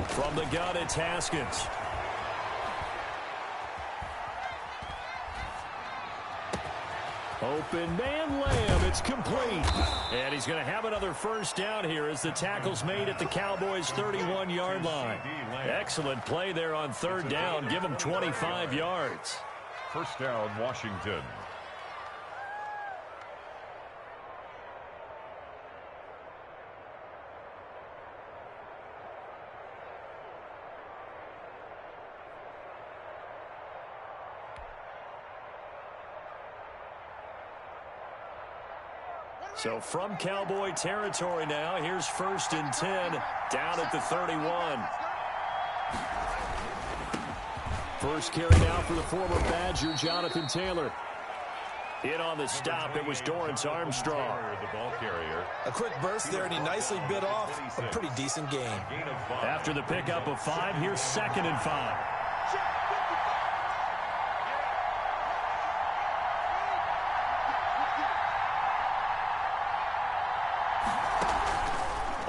From the gun, it's Haskins. Open man Lamb. It's complete. And he's going to have another first down here as the tackle's made at the Cowboys' 31-yard line. Excellent play there on third down. Give him 25 yards. First down, Washington. So from Cowboy territory now, here's 1st and 10 down at the 31. First carry now for the former Badger, Jonathan Taylor. In on the stop, it was Dorrance Armstrong. The ball carrier. A quick burst there, and he nicely bit off a pretty decent game. After the pickup of 5, here's 2nd and 5.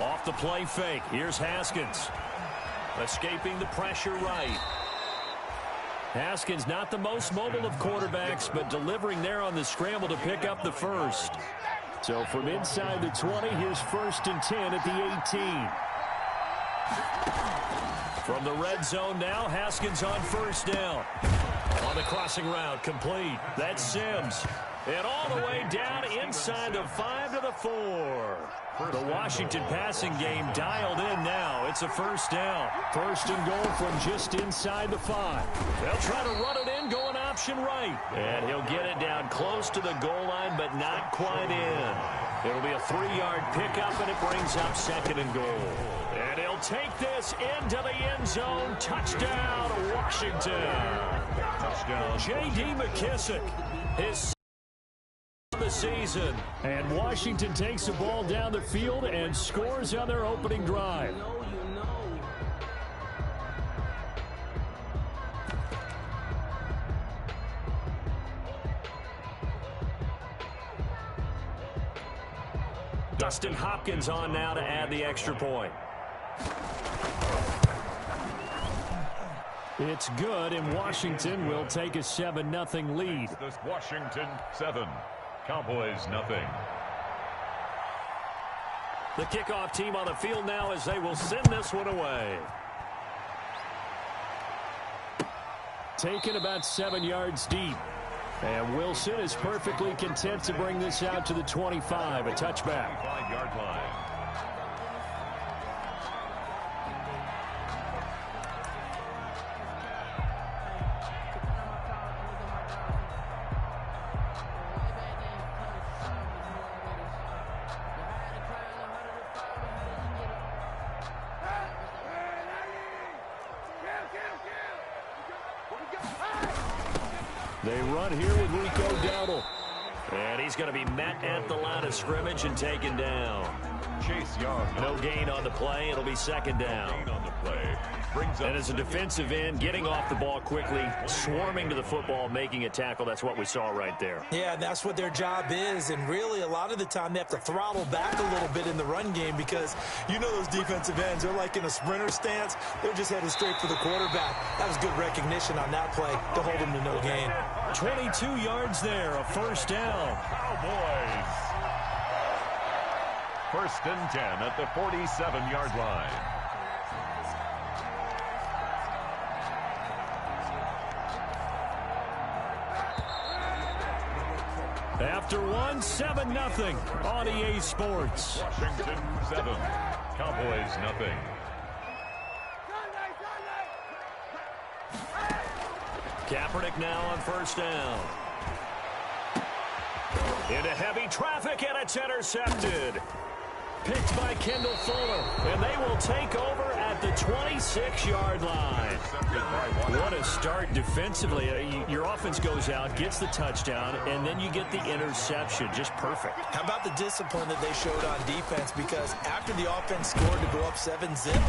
Off the play fake, here's Haskins. Escaping the pressure right. Haskins not the most mobile of quarterbacks, but delivering there on the scramble to pick up the first. So from inside the 20, here's 1st and 10 at the 18. From the red zone now, Haskins on first down. On the crossing route, complete. That's Sims. And all the way down inside the 5 to the 4. The Washington passing game dialed in now. It's a first down. 1st and goal from just inside the 5. They'll try to run it in, going option right. And he'll get it down close to the goal line, but not quite in. It'll be a 3-yard pickup, and it brings up 2nd and goal. And he'll take this into the end zone. Touchdown, Washington. Touchdown. J.D. McKissick. His the season. And Washington takes the ball down the field and scores on their opening drive. Dustin Hopkins on now to add the extra point. It's good, and Washington will take a 7-0 lead. This Washington 7. Cowboys nothing. The kickoff team on the field now as they will send this one away. Taken about 7 yards deep. And Wilson is perfectly content to bring this out to the 25, a touchback. 5-yard line. They run here with Rico Dowdle. And he's going to be met at the line of scrimmage and taken down. Chase Young. No gain on the play. It'll be 2nd down. Gain on the play. Brings up and as a defensive end, getting off the ball quickly, swarming to the football, making a tackle. That's what we saw right there. Yeah, that's what their job is. And really, a lot of the time, they have to throttle back a little bit in the run game because you know those defensive ends, they're like in a sprinter stance. They're just headed straight for the quarterback. That was good recognition on that play to hold him to no gain. 22 yards there, a first down. Cowboys. 1st and 10 at the 47-yard line. After one, 7-0 on EA Sports. Washington 7, Cowboys nothing. Kaepernick now on first down. Into heavy traffic, and it's intercepted. Picked by Kendall Fuller, and they will take over at the 26-yard line. What a start defensively. Your offense goes out, gets the touchdown, and then you get the interception. Just perfect. How about the discipline that they showed on defense? Because after the offense scored to go up 7-zip,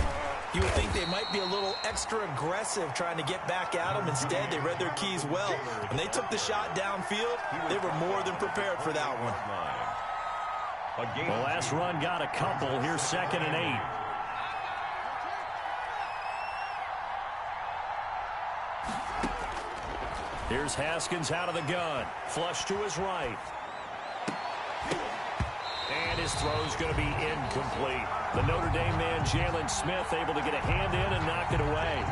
you would think they might be a little extra aggressive trying to get back at them. Instead, they read their keys well. When they took the shot downfield, they were more than prepared for that one. The last run got a couple. Here's 2nd and 8. Here's Haskins out of the gun. Flush to his right. And his throw's going to be incomplete. The Notre Dame man, Jalen Smith, able to get a hand in and knock it away.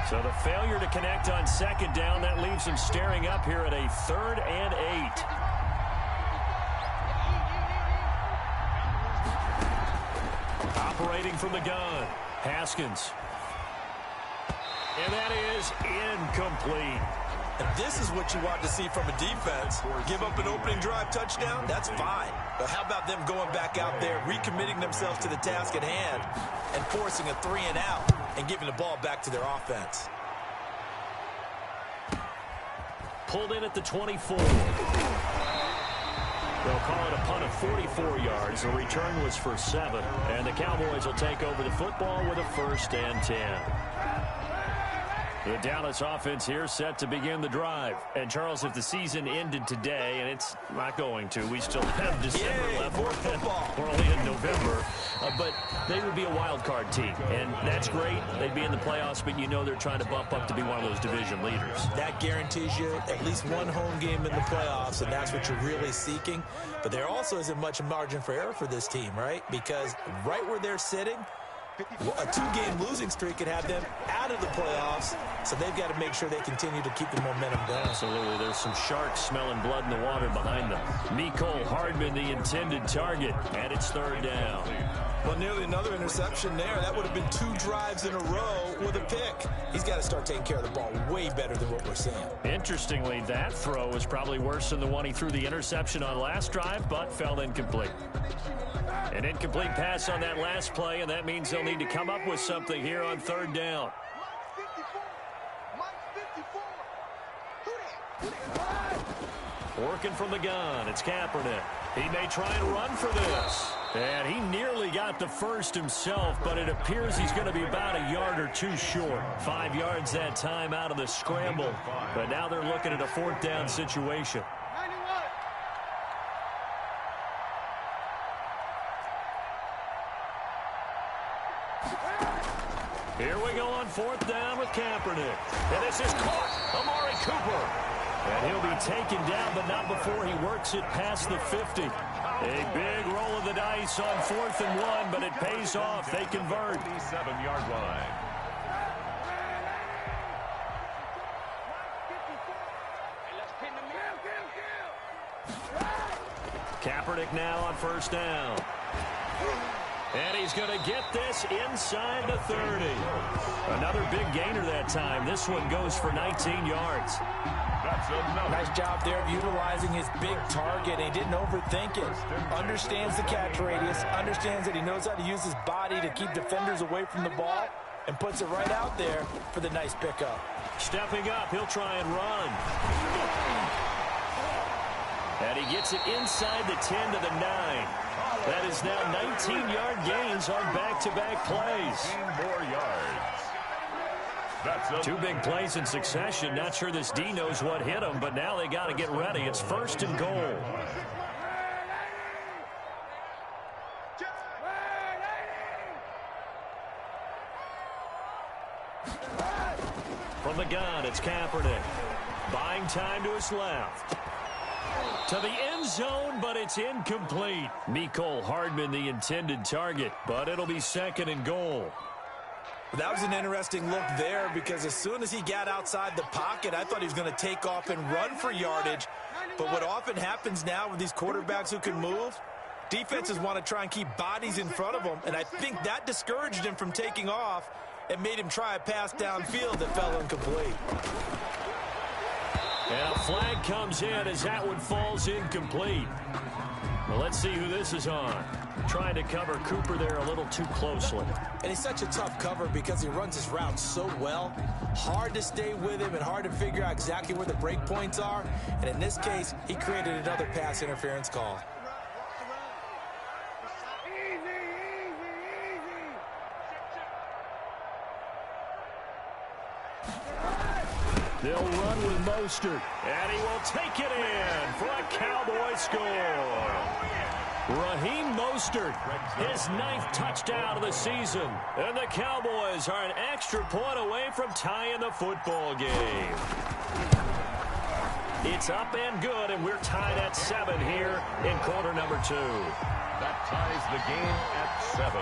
So the failure to connect on second down, that leaves him staring up here at a 3rd and 8. Operating from the gun, Haskins. And that is incomplete. And this is what you want to see from a defense. Give up an opening drive touchdown, that's fine. But how about them going back out there, recommitting themselves to the task at hand, and forcing a 3 and out, and giving the ball back to their offense. Pulled in at the 24. They'll call it a punt of 44 yards. The return was for 7. And the Cowboys will take over the football with a 1st and 10. The Dallas offense here set to begin the drive. And, Charles, if the season ended today, and it's not going to, we still have December left. We're only in November. But they would be a wild card team. And that's great. They'd be in the playoffs, but you know they're trying to bump up to be one of those division leaders. That guarantees you at least one home game in the playoffs, and that's what you're really seeking. But there also isn't much margin for error for this team, right? Because right where they're sitting, a 2-game losing streak could have them out of the playoffs, so they've got to make sure they continue to keep the momentum going. Absolutely. There's some sharks smelling blood in the water behind them. Mecole Hardman, the intended target, and it's 3rd down. Well, nearly another interception there. That would have been 2 drives in a row with a pick. He's got to start taking care of the ball way better than what we're seeing. Interestingly, that throw was probably worse than the one he threw the interception on last drive, but fell incomplete. An incomplete pass on that last play, and that means they'll need to come up with something here on 3rd down. Working from the gun, it's Kaepernick. He may try and run for this. And he nearly got the first himself, but it appears he's going to be about a yard or 2 short. 5 yards that time out of the scramble. But now they're looking at a 4th down situation. Here we go on 4th down with Kaepernick. And this is caught. Amari Cooper. And he'll be taken down, but not before he works it past the 50. A big roll of the dice on 4th and 1, but it pays off. They convert. 7-yard line. Kaepernick now on 1st down. And he's going to get this inside the 30. Another big gainer that time. This one goes for 19 yards. Nice job there of utilizing his big target. He didn't overthink it. Understands the catch radius. Understands that he knows how to use his body to keep defenders away from the ball. And puts it right out there for the nice pickup. Stepping up, he'll try and run. And he gets it inside the 10 to the 9. That is now 19-yard gains on back-to-back plays. 10 more yards. That's 2 big plays in succession. Not sure this D knows what hit him, but now they got to get ready. It's 1st and goal. From the gun, it's Kaepernick. Buying time to his left. To the end zone, but it's incomplete. Mecole Hardman, the intended target, but it'll be 2nd and goal. That was an interesting look there because as soon as he got outside the pocket, I thought he was going to take off and run for yardage. But what often happens now with these quarterbacks who can move, defenses want to try and keep bodies in front of them, and I think that discouraged him from taking off and made him try a pass downfield that fell incomplete. And a flag comes in as that one falls incomplete. Well, let's see who this is on. Trying to cover Cooper there a little too closely. And he's such a tough cover because he runs his route so well. Hard to stay with him and hard to figure out exactly where the break points are. And in this case, he created another pass interference call. They'll run with Mostert, and he will take it in for a Cowboy score. Raheem Mostert, his 9th touchdown of the season. And the Cowboys are an extra point away from tying the football game. It's up and good, and we're tied at 7 here in quarter number 2. That ties the game at 7.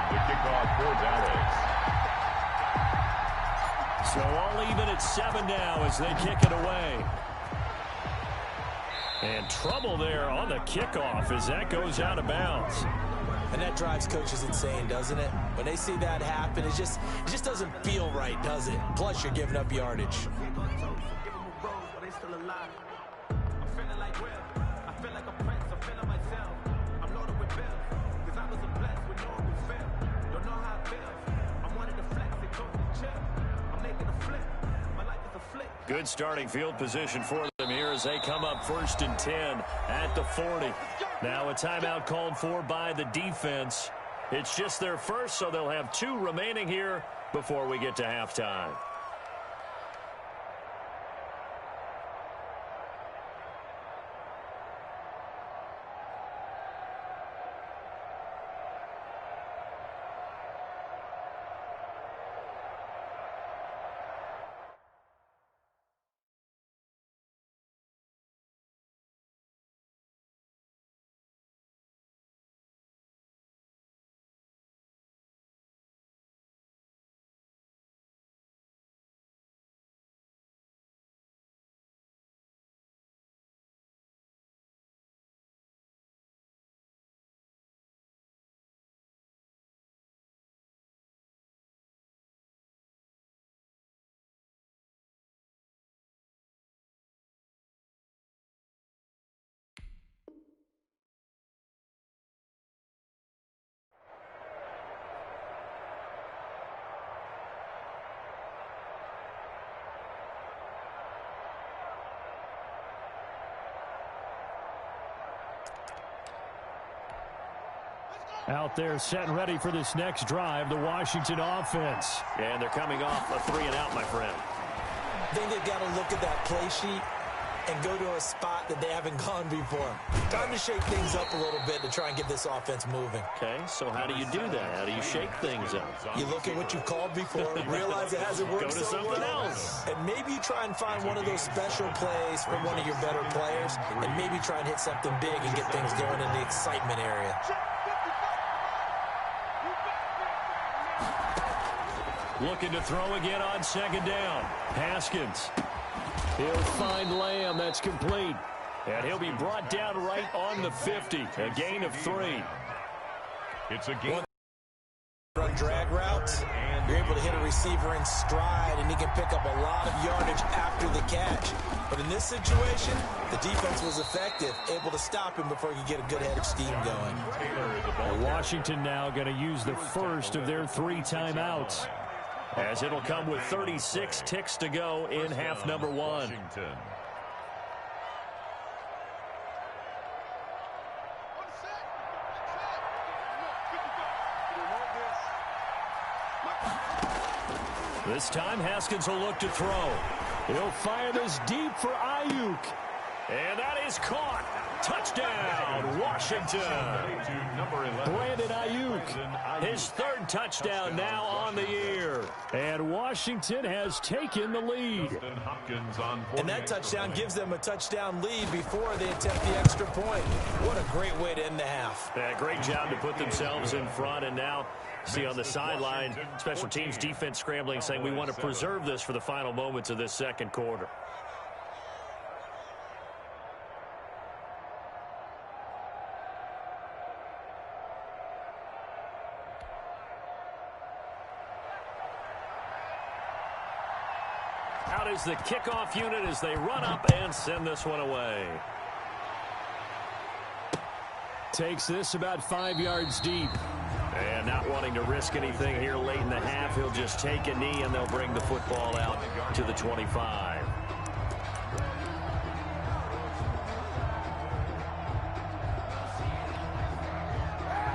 The kickoff for Dallas. So all even at 7 now as they kick it away. And trouble there on the kickoff as that goes out of bounds. And that drives coaches insane, doesn't it? When they see that happen, it just doesn't feel right, does it? Plus, you're giving up yardage. Good starting field position for them here as they come up 1st and 10 at the 40. Now a timeout called for by the defense. It's just their first, so they'll have 2 remaining here before we get to halftime. Out there set and ready for this next drive, the Washington offense. And they're coming off a 3 and out, my friend. I think they've got to look at that play sheet and go to a spot that they haven't gone before. Time to shake things up a little bit to try and get this offense moving. Okay, so how do you do that? How do you shake things up? You look at what you called before, realize it hasn't worked. Go to something else. And maybe you try and find one of those special plays from one of your better players, and maybe try and hit something big and get things going in the excitement area. Looking to throw again on 2nd down. Haskins. He'll find Lamb. That's complete. And he'll be brought down right on the 50. A gain of 3. It's a gain. Run drag routes. You're able to hit a receiver in stride, and he can pick up a lot of yardage after the catch. But in this situation, the defense was effective, able to stop him before he could get a good head of steam going. And Washington now going to use the first of their 3 timeouts, as it'll come with 36 ticks to go in half number 1. Washington. This time, Haskins will look to throw. He'll fire this deep for Ayuk. And that is caught. Touchdown, Washington. Brandon Ayuk, his 3rd touchdown now on the year. And Washington has taken the lead. And that touchdown gives them a touchdown lead before they attempt the extra point. What a great way to end the half. Yeah, great job to put themselves in front. And now, see on the sideline, special teams defense scrambling, saying we want to preserve this for the final moments of this 2nd quarter. Out is the kickoff unit as they run up and send this one away. Takes this about 5 yards deep. And not wanting to risk anything here late in the half, he'll just take a knee and they'll bring the football out to the 25.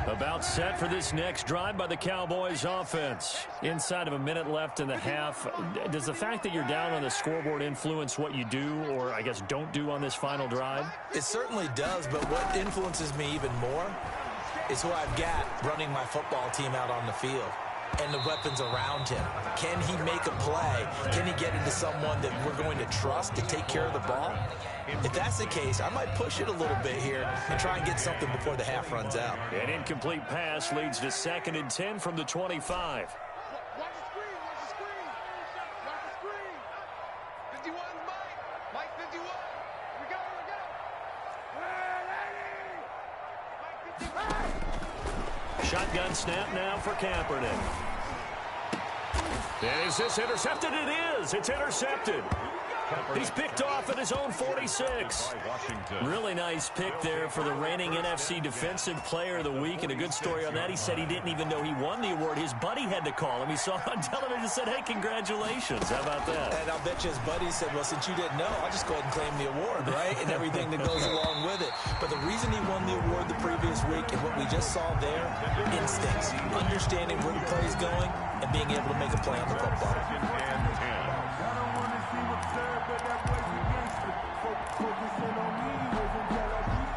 A About set for this next drive by the Cowboys offense. Inside of a minute left in the half. Does the fact that you're down on the scoreboard influence what you do, or I guess don't do on this final drive? It certainly does, but what influences me even more is who I've got running my football team out on the field and the weapons around him. Can he make a play? Can he get into someone that we're going to trust to take care of the ball? If that's the case, I might push it a little bit here and try and get something before the half runs out. An incomplete pass leads to 2nd and 10 from the 25. Watch the screen, watch the screen. Watch the screen. 51, Mike 51. Here we go, here we go. Mike 55. Shotgun snap now for Kaepernick. And is this intercepted? It is. It's intercepted. He's picked off at his own 46. Really nice pick there for the reigning NFC Defensive Player of the Week. And a good story on that. He said he didn't even know he won the award. His buddy had to call him. He saw it on television and said, hey, congratulations. How about that? And I'll bet you his buddy said, well, since you didn't know, I'll just go ahead and claim the award, right? And everything that goes along with it. But the reason he won the award the previous week and what we just saw there, instincts, understanding where the play is going, and being able to make a play on the football.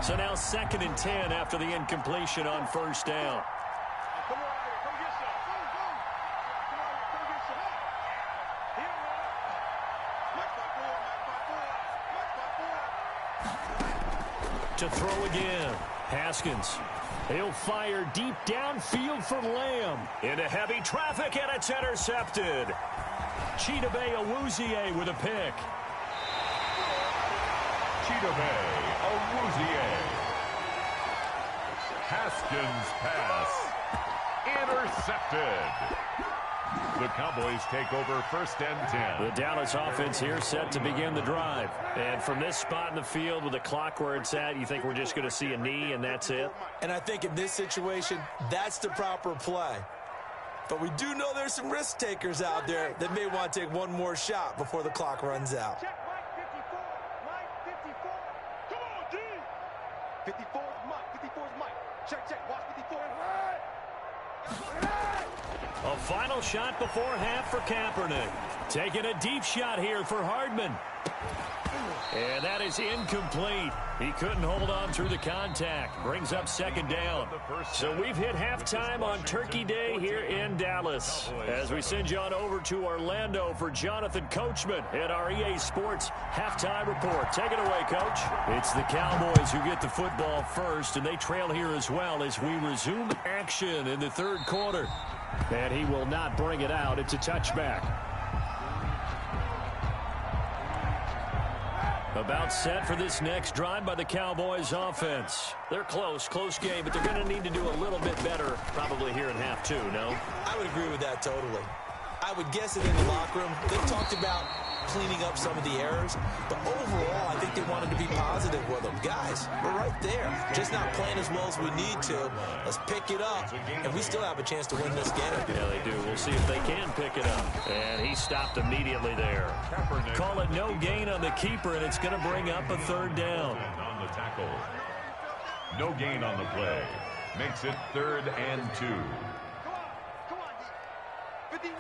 So now 2nd and 10 after the incompletion on 1st down. Come on, come get some. Come on, come get some. Here, Mike 54, Mike 54, Mike 54. To throw again. Haskins. He'll fire deep downfield for Lamb. Into heavy traffic, and it's intercepted. Chidobe Awuzie with a pick. Chidobe Awuzie. Haskins pass. Intercepted. The Cowboys take over 1st and 10. The Dallas offense here set to begin the drive. And from this spot in the field with the clock where it's at, you think we're just going to see a knee and that's it? And I think in this situation, that's the proper play. But we do know there's some risk takers out there that may want to take one more shot before the clock runs out. Check Mike 54, Mike 54. Come on, D. 54 is Mike, 54 is Mike. Check, watch 54. A final shot before half for Kaepernick. Taking a deep shot here for Hardman. And that is incomplete. He couldn't hold on through the contact. Brings up 2nd down. So we've hit halftime on Turkey Day here in Dallas. As we send you on over to Orlando for Jonathan Coachman at our EA Sports Halftime Report. Take it away, Coach. It's the Cowboys who get the football first, and they trail here as well as we resume action in the 3rd quarter. And he will not bring it out. It's a touchback. About set for this next drive by the Cowboys offense. They're close game, but they're going to need to do a little bit better probably here in half 2, no? I would agree with that totally. I would guess it in the locker room. They talked about cleaning up some of the errors, but overall, I think they wanted to be positive with them. Guys, we're right there. Just not playing as well as we need to. Let's pick it up, and we still have a chance to win this game. Yeah, they do. We'll see if they can pick it up. And he stopped immediately there. Call it no gain on the keeper, and it's going to bring up a 3rd down. On the tackle. No gain on the play. Makes it 3rd and 2. Come on, D. 51.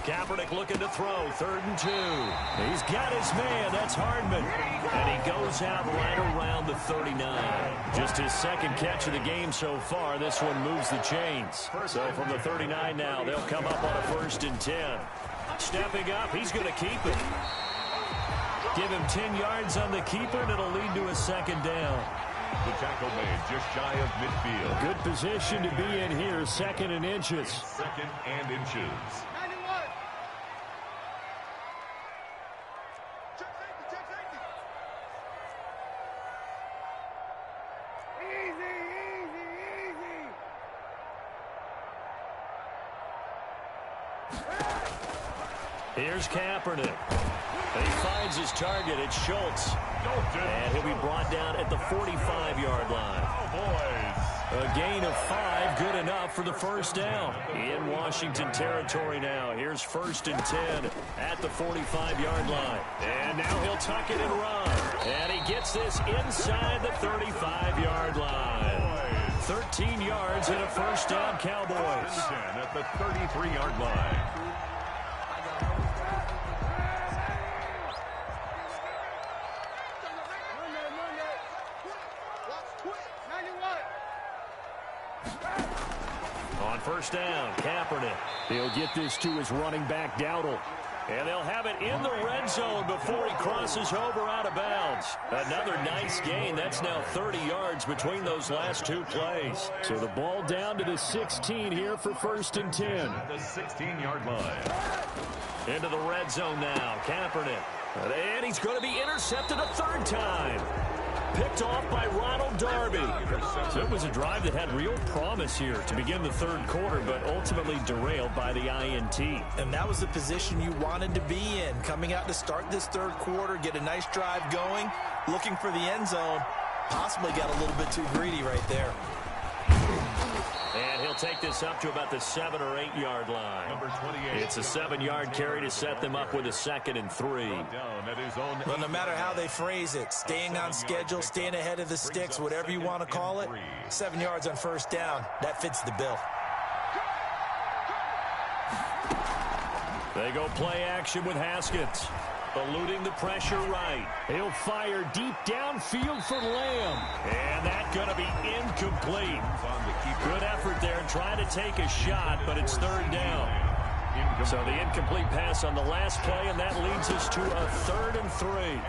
Kaepernick looking to throw. 3rd and 2. He's got his man. That's Hardman. And he goes out right around the 39. Just his 2nd catch of the game so far. This one moves the chains. So from the 39 now, they'll come up on a 1st and 10. Stepping up, he's going to keep it. Give him 10 yards on the keeper, and it'll lead to a 2nd down. The tackle made just shy of midfield. Good position to be in here, 2nd and inches. 2nd and inches. 91. Check safety. Easy. Here's Kaepernick. And he finds his target. It's Schultz. And he'll be brought down at the 45-yard line. A gain of 5, good enough for the 1st down. In Washington territory now. Here's 1st and 10 at the 45-yard line. And now he'll tuck it and run. And he gets this inside the 35-yard line. 13 yards and a first down, Cowboys. At the 33-yard line. On first down, Kaepernick. He'll get this to his running back, Dowdle. And they'll have it in the red zone before he crosses over out of bounds. Another nice gain. That's now 30 yards between those last two plays. So the ball down to the 16 here for first and 10. At the 16-yard line. Into the red zone now, Kaepernick. And he's going to be intercepted a third time. Picked off by Ronald Darby. So it was a drive that had real promise here to begin the third quarter, but ultimately derailed by the INT. And that was the position you wanted to be in. Coming out to start this third quarter, get a nice drive going, looking for the end zone. Possibly got a little bit too greedy right there. And he'll take this up to about the 7 or 8 yard line. Number 28. It's a 7-yard carry to set them up with a 2nd and 3. Well, no matter how they phrase it, staying on schedule, staying ahead of the sticks, whatever you want to call it, 7 yards on first down, that fits the bill. They go play action with Haskins. Eluding the pressure right. He'll fire deep downfield for Lamb. And that's going to be incomplete. Good effort there trying to take a shot, but it's third down. So the incomplete pass on the last play, and that leads us to a 3rd and 3. 3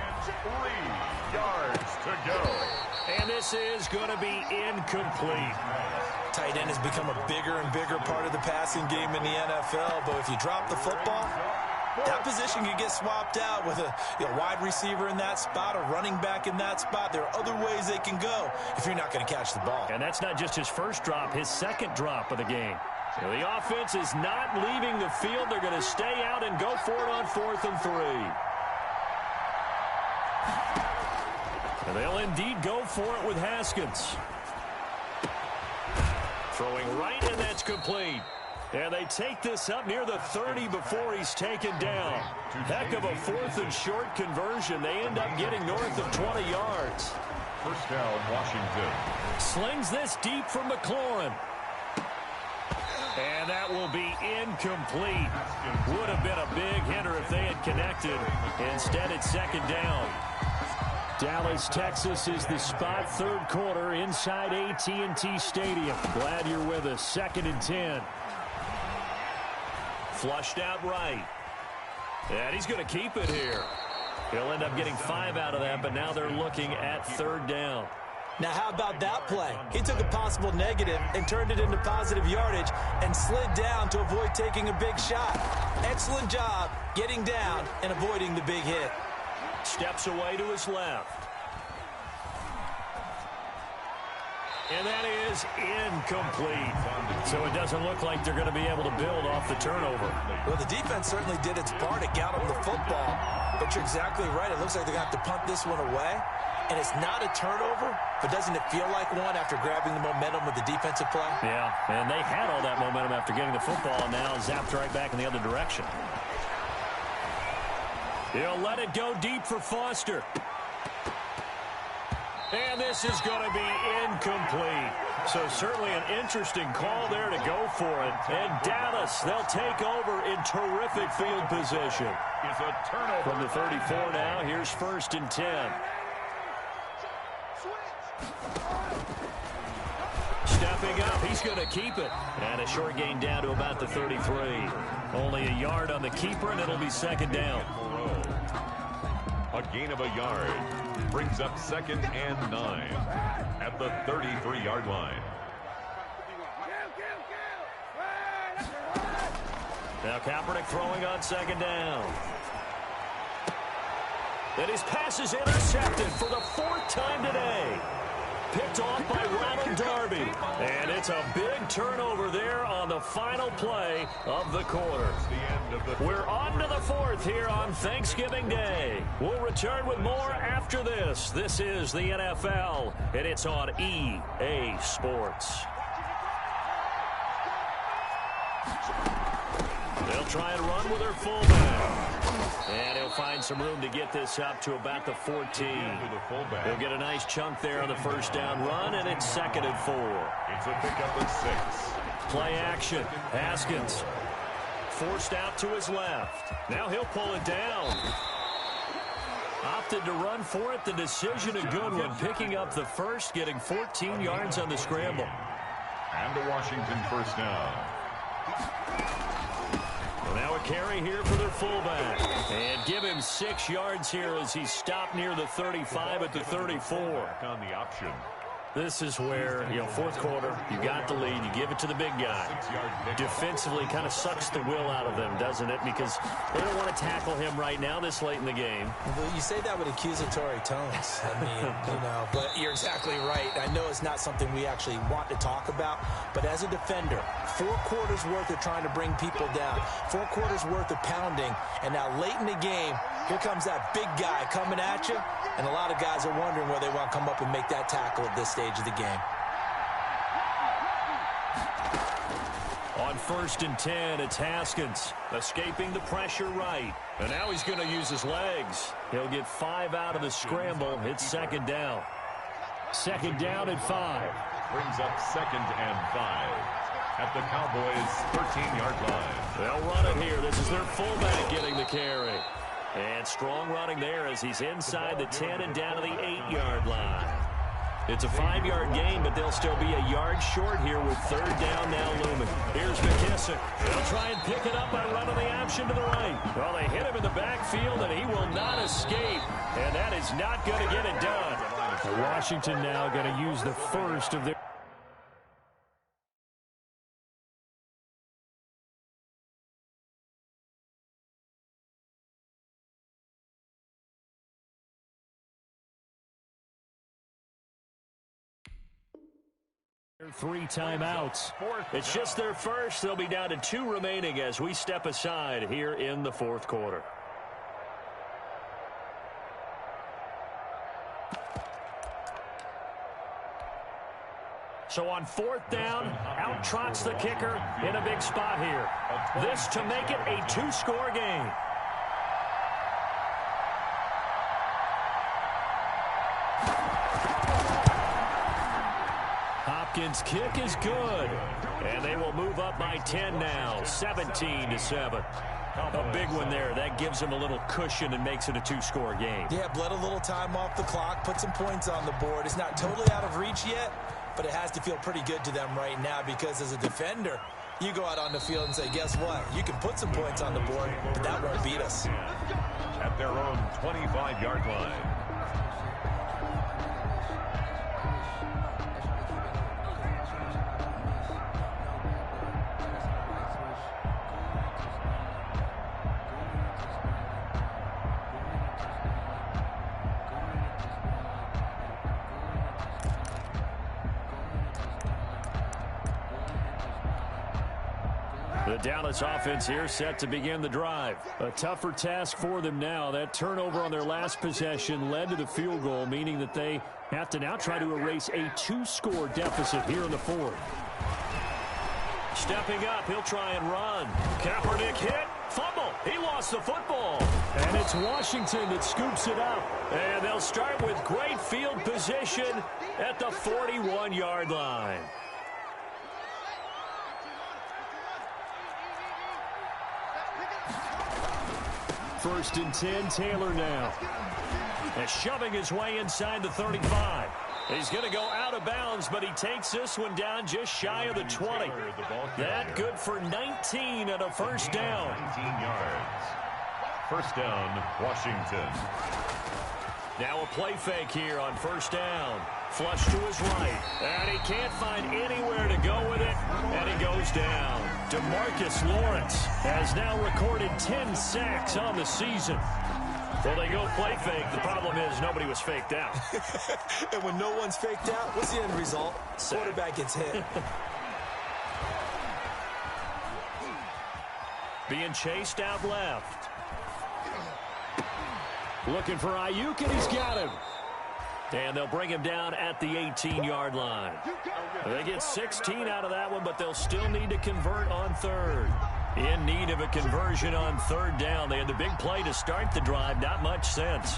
yards to go. And this is going to be incomplete. Tight end has become a bigger and bigger part of the passing game in the NFL, but if you drop the football, that position can get swapped out with a wide receiver in that spot, a running back in that spot. There are other ways they can go if you're not going to catch the ball. And that's not just his first drop, his second drop of the game. So the offense is not leaving the field. They're going to stay out and go for it on 4th and 3. And they'll indeed go for it with Haskins. Throwing right, and that's complete. And they take this up near the 30 before he's taken down. Heck of a 4th and short conversion. They end up getting north of 20 yards. First down, Washington. Slings this deep from McLaurin. And that will be incomplete. Would have been a big hitter if they had connected. Instead, it's 2nd down. Dallas, Texas is the spot. Third quarter inside AT&T Stadium. Glad you're with us. 2nd and 10. Flushed out right. And he's going to keep it here. He'll end up getting 5 out of that, but now they're looking at 3rd down. Now, how about that play? He took a possible negative and turned it into positive yardage and slid down to avoid taking a big shot. Excellent job getting down and avoiding the big hit. Steps away to his left. And that is incomplete. So it doesn't look like they're going to be able to build off the turnover. Well, the defense certainly did its part to get them the football. But you're exactly right. It looks like they're going to have to punt this one away. And it's not a turnover, but doesn't it feel like one after grabbing the momentum with the defensive play? Yeah, and they had all that momentum after getting the football, and now zapped right back in the other direction. He'll let it go deep for Foster. And this is going to be incomplete. So certainly an interesting call there to go for it. And Dallas, they'll take over in terrific field position. It's a turnover. From the 34 now, here's 1st and 10. Stepping up, he's going to keep it. And a short gain down to about the 33. Only a yard on the keeper, and it'll be 2nd down. A gain of a yard brings up 2nd and 9 at the 33-yard line. Now Kaepernick throwing on 2nd down. And his pass is intercepted for the 4th time today. Picked off by Ronald Darby. And it's a big turnover there on the final play of the quarter. We're on to the 4th here on Thanksgiving Day. We'll return with more after this. This is the NFL, and it's on EA Sports. They'll try and run with their fullback. And he'll find some room to get this up to about the 14. He'll get a nice chunk there on the first down run, and it's 2nd and 4. It's a pickup of 6. Play action. Haskins forced out to his left. Now he'll pull it down. Opted to run for it. The decision a good one. Picking up the first, getting 14 yards on the scramble. And a Washington first down. Well, now a carry here for their fullback. And give him 6 yards here as he stopped near the 35 at the 34. On the option. This is where, fourth quarter, you got the lead, you give it to the big guy. Defensively kind of sucks the will out of them, doesn't it? Because they don't want to tackle him right now this late in the game. Well, you say that with accusatory tones. I mean, but you're exactly right. I know it's not something we actually want to talk about, but as a defender, 4 quarters worth of trying to bring people down, 4 quarters worth of pounding, and now late in the game, here comes that big guy coming at you, and a lot of guys are wondering where they want to come up and make that tackle at this stage of the game. On 1st and 10, it's Haskins escaping the pressure right. And now he's going to use his legs. He'll get 5 out of the scramble. It's 2nd down. 2nd down at 5. Brings up 2nd and 5 at the Cowboys' 13-yard line. They'll run it here. This is their fullback getting the carry. And strong running there as he's inside the 10 and down to the 8-yard line. It's a 5-yard gain, but they'll still be a yard short here with 3rd down now looming. Here's McKissick. They'll try and pick it up by running the option to the right. Well, they hit him in the backfield, and he will not escape. And that is not going to get it done. Washington now going to use the first of their... Three timeouts. It's just their first. They'll be down to 2 remaining as we step aside here in the 4th quarter. So on 4th down, out trots the kicker in a big spot here. This to make it a 2-score game. Hopkins' kick is good, and they will move up by 10 now, 17-7. A big one there. That gives them a little cushion and makes it a 2-score game. Yeah, bled a little time off the clock, put some points on the board. It's not totally out of reach yet, but it has to feel pretty good to them right now because as a defender, you go out on the field and say, guess what? You can put some points on the board, but that won't beat us. At their own 25-yard line. The Dallas offense here set to begin the drive. A tougher task for them now. That turnover on their last possession led to the field goal, meaning that they have to now try to erase a 2-score deficit here in the 4th. Stepping up, he'll try and run. Kaepernick hit, fumble. He lost the football. And it's Washington that scoops it up. And they'll start with great field position at the 41-yard line. First and 10, Taylor now. And shoving his way inside the 35. He's going to go out of bounds, but he takes this one down just shy of the 20. That good for 19 and a first down. 19 yards. First down, Washington. Now a play fake here on first down. Flush to his right. And he can't find anywhere to go with it. And he goes down. DeMarcus Lawrence has now recorded 10 sacks on the season. Well, they go play fake. The problem is nobody was faked out. And when no one's faked out, what's the end result? Quarterback gets hit. Being chased out left. Looking for Ayuk, and he's got him. And they'll bring him down at the 18-yard line. They get 16 out of that one, but they'll still need to convert on 3rd. In need of a conversion on third down. They had the big play to start the drive. Not much sense.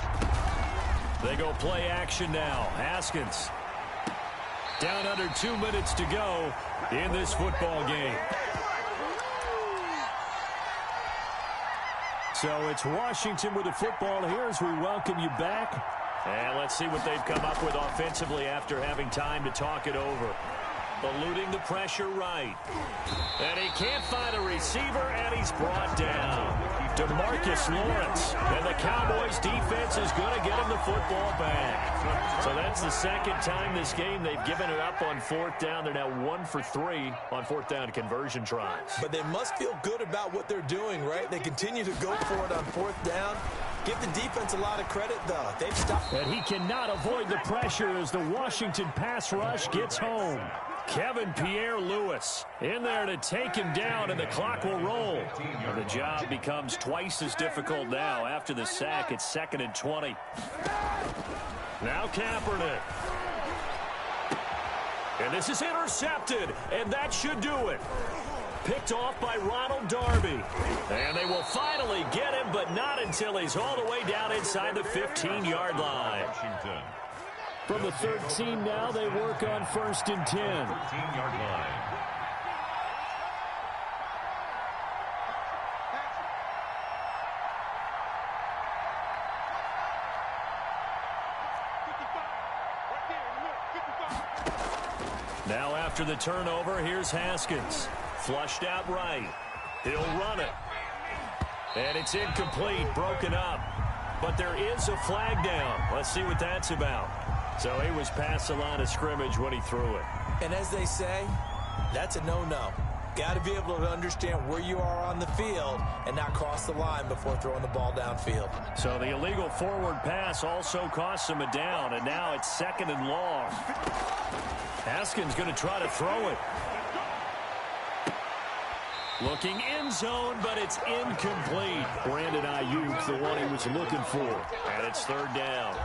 They go play action now. Haskins. Down under 2 minutes to go in this football game. So it's Washington with the football here as we welcome you back. And let's see what they've come up with offensively after having time to talk it over. Eluding the pressure right. And he can't find a receiver, and he's brought down. DeMarcus Lawrence. And the Cowboys defense is going to get him the football back. So that's the second time this game they've given it up on fourth down. They're now 1 for 3 on fourth down conversion tries. But they must feel good about what they're doing, right? They continue to go for it on fourth down. Give the defense a lot of credit, though. They've stopped. And he cannot avoid the pressure as the Washington pass rush gets home. Kevin Pierre-Louis in there to take him down, and the clock will roll. And the job becomes twice as difficult now. After the sack, it's 2nd and 20. Now Kaepernick. And this is intercepted, and that should do it. Picked off by Ronald Darby. And they will finally get him, but not until he's all the way down inside the 15-yard line. From the 13 now, they work on 1st and 10. 15-yard line. Now after the turnover, here's Haskins. Flushed out right. He'll run it. And it's incomplete, broken up. But there is a flag down. Let's see what that's about. So he was past the line of scrimmage when he threw it. And as they say, that's a no-no. Got to be able to understand where you are on the field and not cross the line before throwing the ball downfield. So the illegal forward pass also costs him a down, and now it's 2nd and long. Haskins going to try to throw it. Looking end zone, but it's incomplete. Brandon Ayuk, the one he was looking for. And it's 3rd down.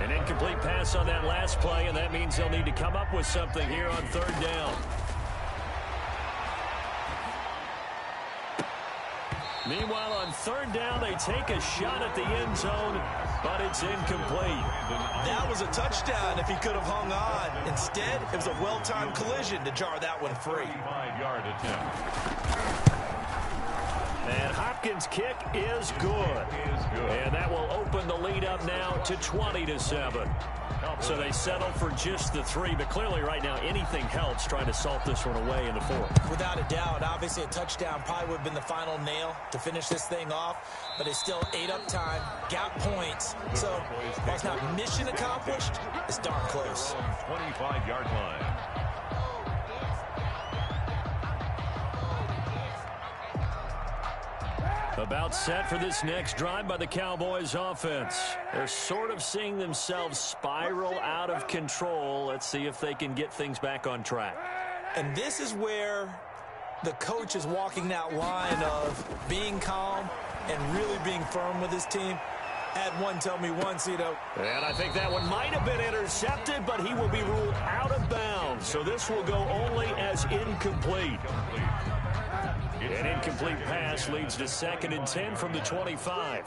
An incomplete pass on that last play, and that means they'll need to come up with something here on 3rd down. Meanwhile, on 3rd down, they take a shot at the end zone, but it's incomplete. That was a touchdown if he could have hung on. Instead, it was a well-timed collision to jar that one free. 5-yard attempt. And Hopkins' kick is good. And that will open the lead up now to 20-7. So they settle for just the 3, but clearly right now anything helps trying to salt this one away in the 4th. Without a doubt, obviously a touchdown probably would have been the final nail to finish this thing off, but it's still ate up time, got points. So while it's not mission accomplished, it's darn close. 25-yard line. About set for this next drive by the Cowboys offense. They're sort of seeing themselves spiral out of control. Let's see if they can get things back on track. And this is where the coach is walking that line of being calm and really being firm with his team. Had one tell me once, And I think that one might have been intercepted, but he will be ruled out of bounds. So this will go only as incomplete. An incomplete pass leads to 2nd and 10 from the 25.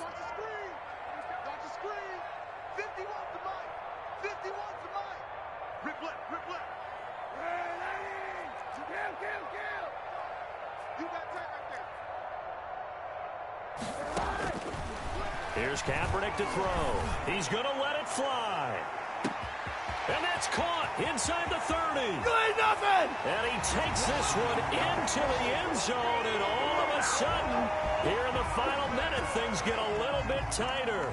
Here's Kaepernick to throw. He's going to let it fly. And that's caught inside the 30. Good nothing. And he takes this one into the end zone, and all of a sudden, here in the final minute, things get a little bit tighter.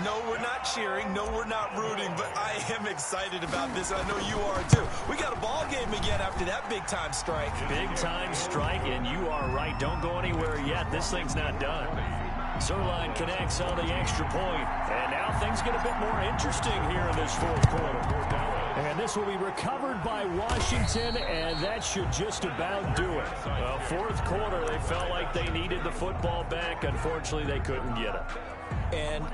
No, we're not cheering. No, we're not rooting, but I am excited about this. I know you are, too. We got a ball game again after that big-time strike. Big-time strike, and you are right. Don't go anywhere yet. This thing's not done. Zerline connects on the extra point, and now things get a bit more interesting here in this 4th quarter. And this will be recovered by Washington, and that should just about do it. Well, 4th quarter, they felt like they needed the football back. Unfortunately, they couldn't get it. And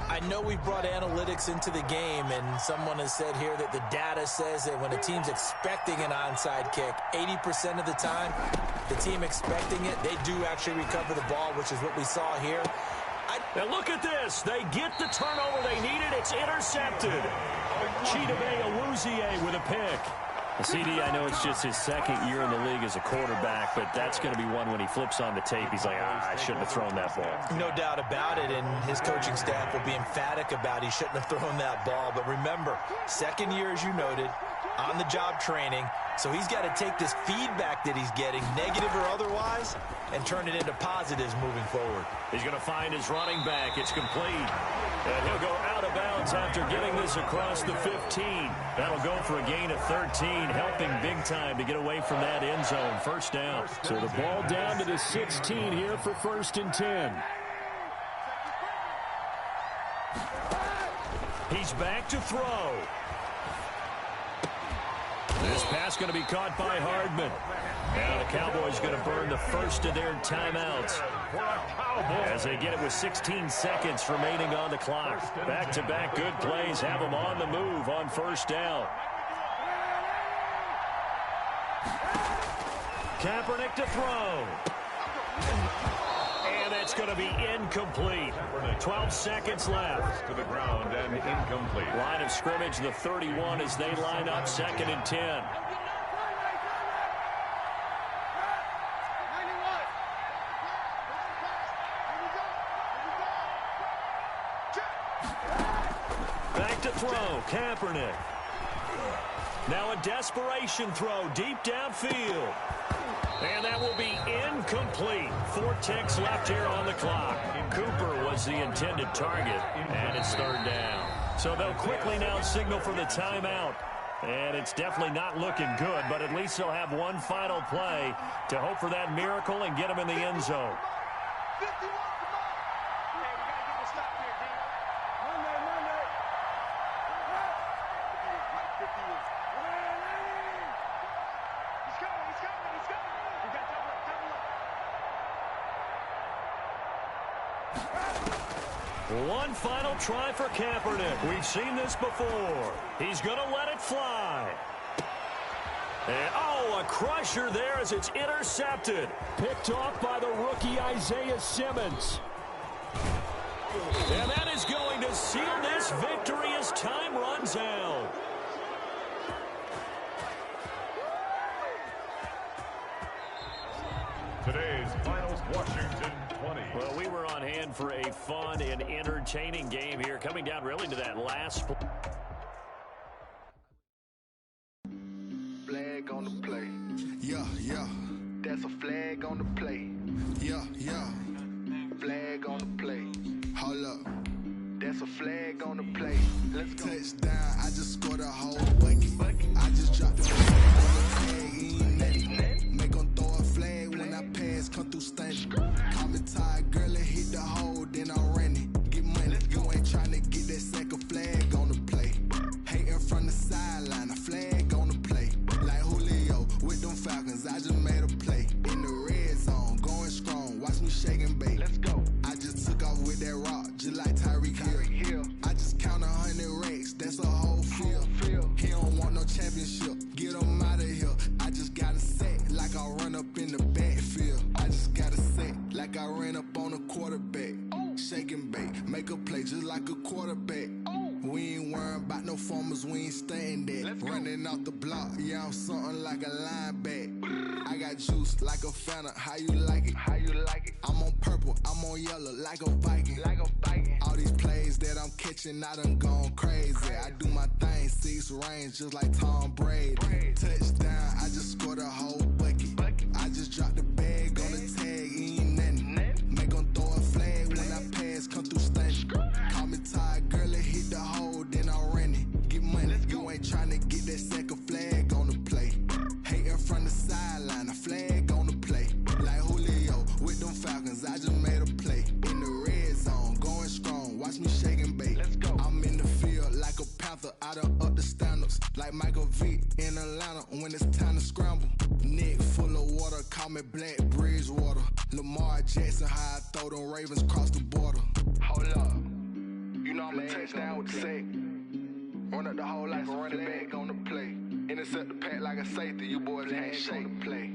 I know we brought analytics into the game, and someone has said here that the data says that when a team's expecting an onside kick, 80% of the time, the team expecting it, they do actually recover the ball, which is what we saw here. And look at this. They get the turnover they needed. It's intercepted. Chidobe Awuzie with a pick. CD, I know it's just his second year in the league as a quarterback, but that's going to be one when he flips on the tape. He's like, I shouldn't have thrown that ball. No doubt about it, and his coaching staff will be emphatic about he shouldn't have thrown that ball. But remember, second year, as you noted, on-the-job training, so he's got to take this feedback that he's getting, negative or otherwise, and turn it into positives moving forward. He's going to find his running back. It's complete. And he'll go out of bounds after getting this across the 15. That'll go for a gain of 13, helping big time to get away from that end zone. First down. So the ball down to the 16 here for 1st and 10. He's back to throw. This pass going to be caught by Hardman. Now the Cowboys going to burn the first of their timeouts as they get it with 16 seconds remaining on the clock. Back-to-back good plays have them on the move on first down. Kaepernick to throw. And that's going to be incomplete. 12 seconds left. To the ground and incomplete. Line of scrimmage, the 31 as they line up 2nd and 10. Back to throw, Kaepernick. Now a desperation throw deep downfield. And that will be incomplete. 4 ticks left here on the clock. Cooper was the intended target, and it's 3rd down. So they'll quickly now signal for the timeout. And it's definitely not looking good, but at least they'll have one final play to hope for that miracle and get them in the end zone. 51, come on. Hey, we got to get this stop here, D. Monday. 51. He's coming. We got double up. One final try for Kaepernick. We've seen this before. He's going to let it fly. And, a crusher there as it's intercepted. Picked off by the rookie Isaiah Simmons. And that is going to seal this victory as time runs out. Today's finals, Washington 20. Well, we were on hand for a fun and entertaining game here, coming down really to that last Flag on the play. Yeah. That's a flag on the play. Yeah. Flag on the play. Hold up. That's a flag on the play. Let's go. Touchdown, I just scored a whole bucket. I just dropped the flag, ain't nothing. Make 'em throw a flag when I pass, come through stunning. Call me tired, girl, and hit the hole, then I'm running. Get money, you ain't tryna get that second flag on the play. Hating from the sideline, a flag on the play. Like Julio with them Falcons, I just made a play. In the red zone, going strong, watch me shake and bake. Let's go. I just took off with that rock, just like Tyreek Hill. I just count 100 racks, that's a whole field. He don't want no championship, get him out of here. I just got a set, like I run up in the backfield. I just got a set, like I ran up on a quarterback. Shake and bake, make a play just like a quarterback. We ain't worrying about no formers, we ain't staying there. Running off the block, yeah, I'm something like a linebacker. I got juice like a Fanta, how you like it? I'm on purple, I'm on yellow, like a Viking. All these plays that I'm catching, I done gone crazy. I do my thing, 6 range, just like Tom Brady. Touchdown, I just scored a whole bucket. I just dropped the bag on the tag, ain't nothing. Make 'em throw a flag when I pass, come through stunning. Call me tired, girl, and hit the hole, then I'm running. Get money, you ain't tryna get that second flag on the play. Hating from the sideline, a flag on the play. Like Julio with them Falcons, I just made a play. In the red zone, going strong, watch me shake and bake. I'm in the field like a Panther, I done up the standards. Like Michael Vick in Atlanta when it's time to scramble. Neck full of water, call me Black Bridgewater. Lamar Jackson, how I throw them Ravens cross the border. Hold up. You know I'm a touchdown with the sack. Run up the whole like a running back on the play. Intercept the pack like a safety. You boys ain't shake the play.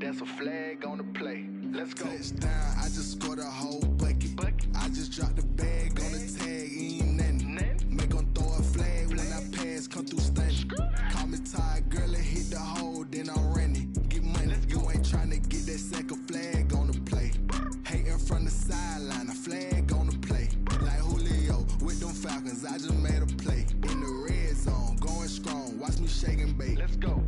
That's a flag on the play. Let's go. Touchdown, I just scored a whole bucket. I just dropped the bag on the tag, ain't nothing. Make 'em throw a flag when I pass, come through stunning. Call me tired, girl, and hit the hole, then I'm running. Get money, you ain't tryna get that second flag on the play. Hating from the sideline, a flag on the play. Like Julio with them Falcons, I just made a play. In the red zone, going strong, watch me shake and bake. Let's go.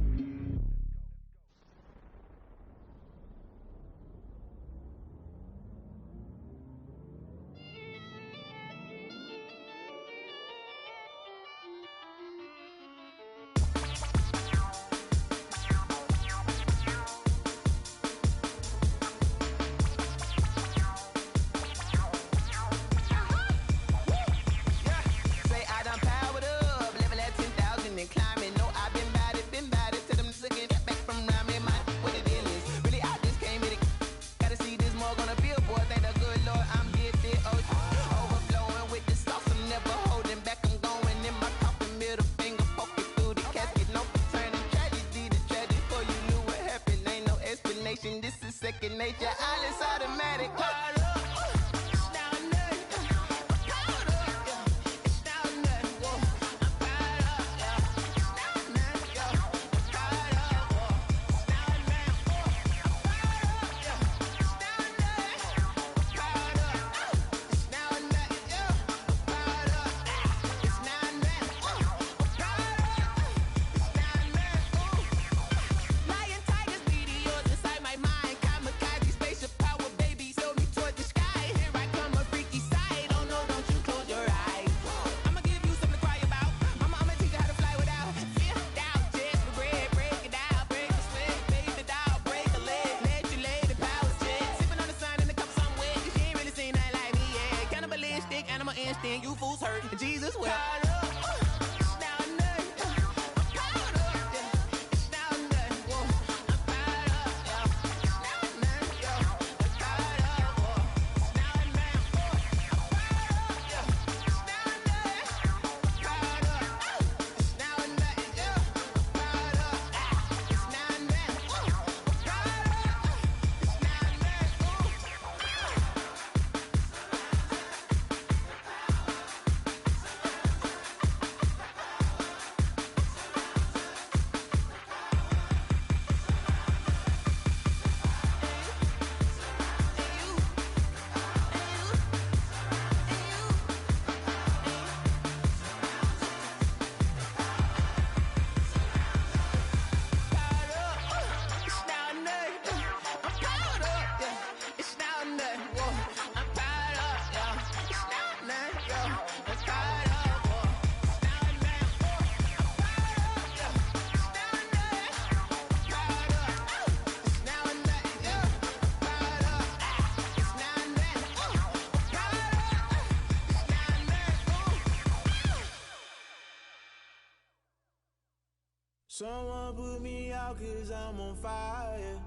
Someone put me out 'cause I'm on fire.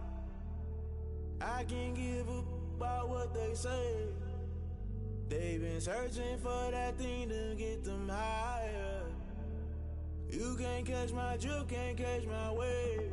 I can't give a about what they say. They've been searching for that thing to get them higher. You can't catch my drift, can't catch my wave.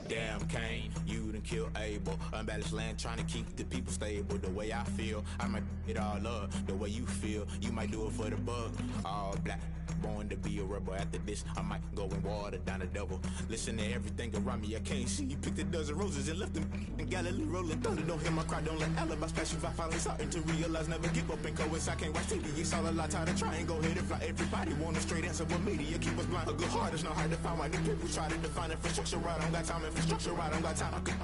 Damn, Kane, you done killed Abel. Unbalanced land, trying to keep the people stable. The way I feel, I might it all up. The way you feel, you might do it for the bug. All black, born to be a rebel. After this, I might go and water down the devil. Listen to everything around me, I can't see. Picked a dozen roses and left them in Galilee rolling thunder. Don't hear my cry, don't let alibis pass you. I finally starting to realize, never give up and coincide. I can't watch TV, it's all a lot. Time to try and go ahead and fly. Everybody want a straight answer, but media keep us blind. A good heart is not hard to find. Why the people try to define infrastructure right? I don't got time. Infrastructure right, I don't got time. I could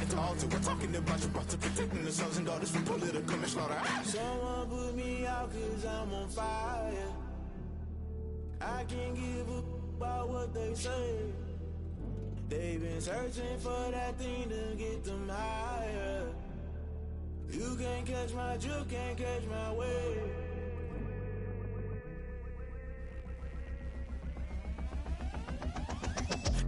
it's all to we're talking about you, about to protecting the sons and daughters from political and slaughter. Someone put me out 'cause I'm on fire. I can't give a about what they say. They've been searching for that thing to get them higher. You can't catch my drift, can't catch my wave.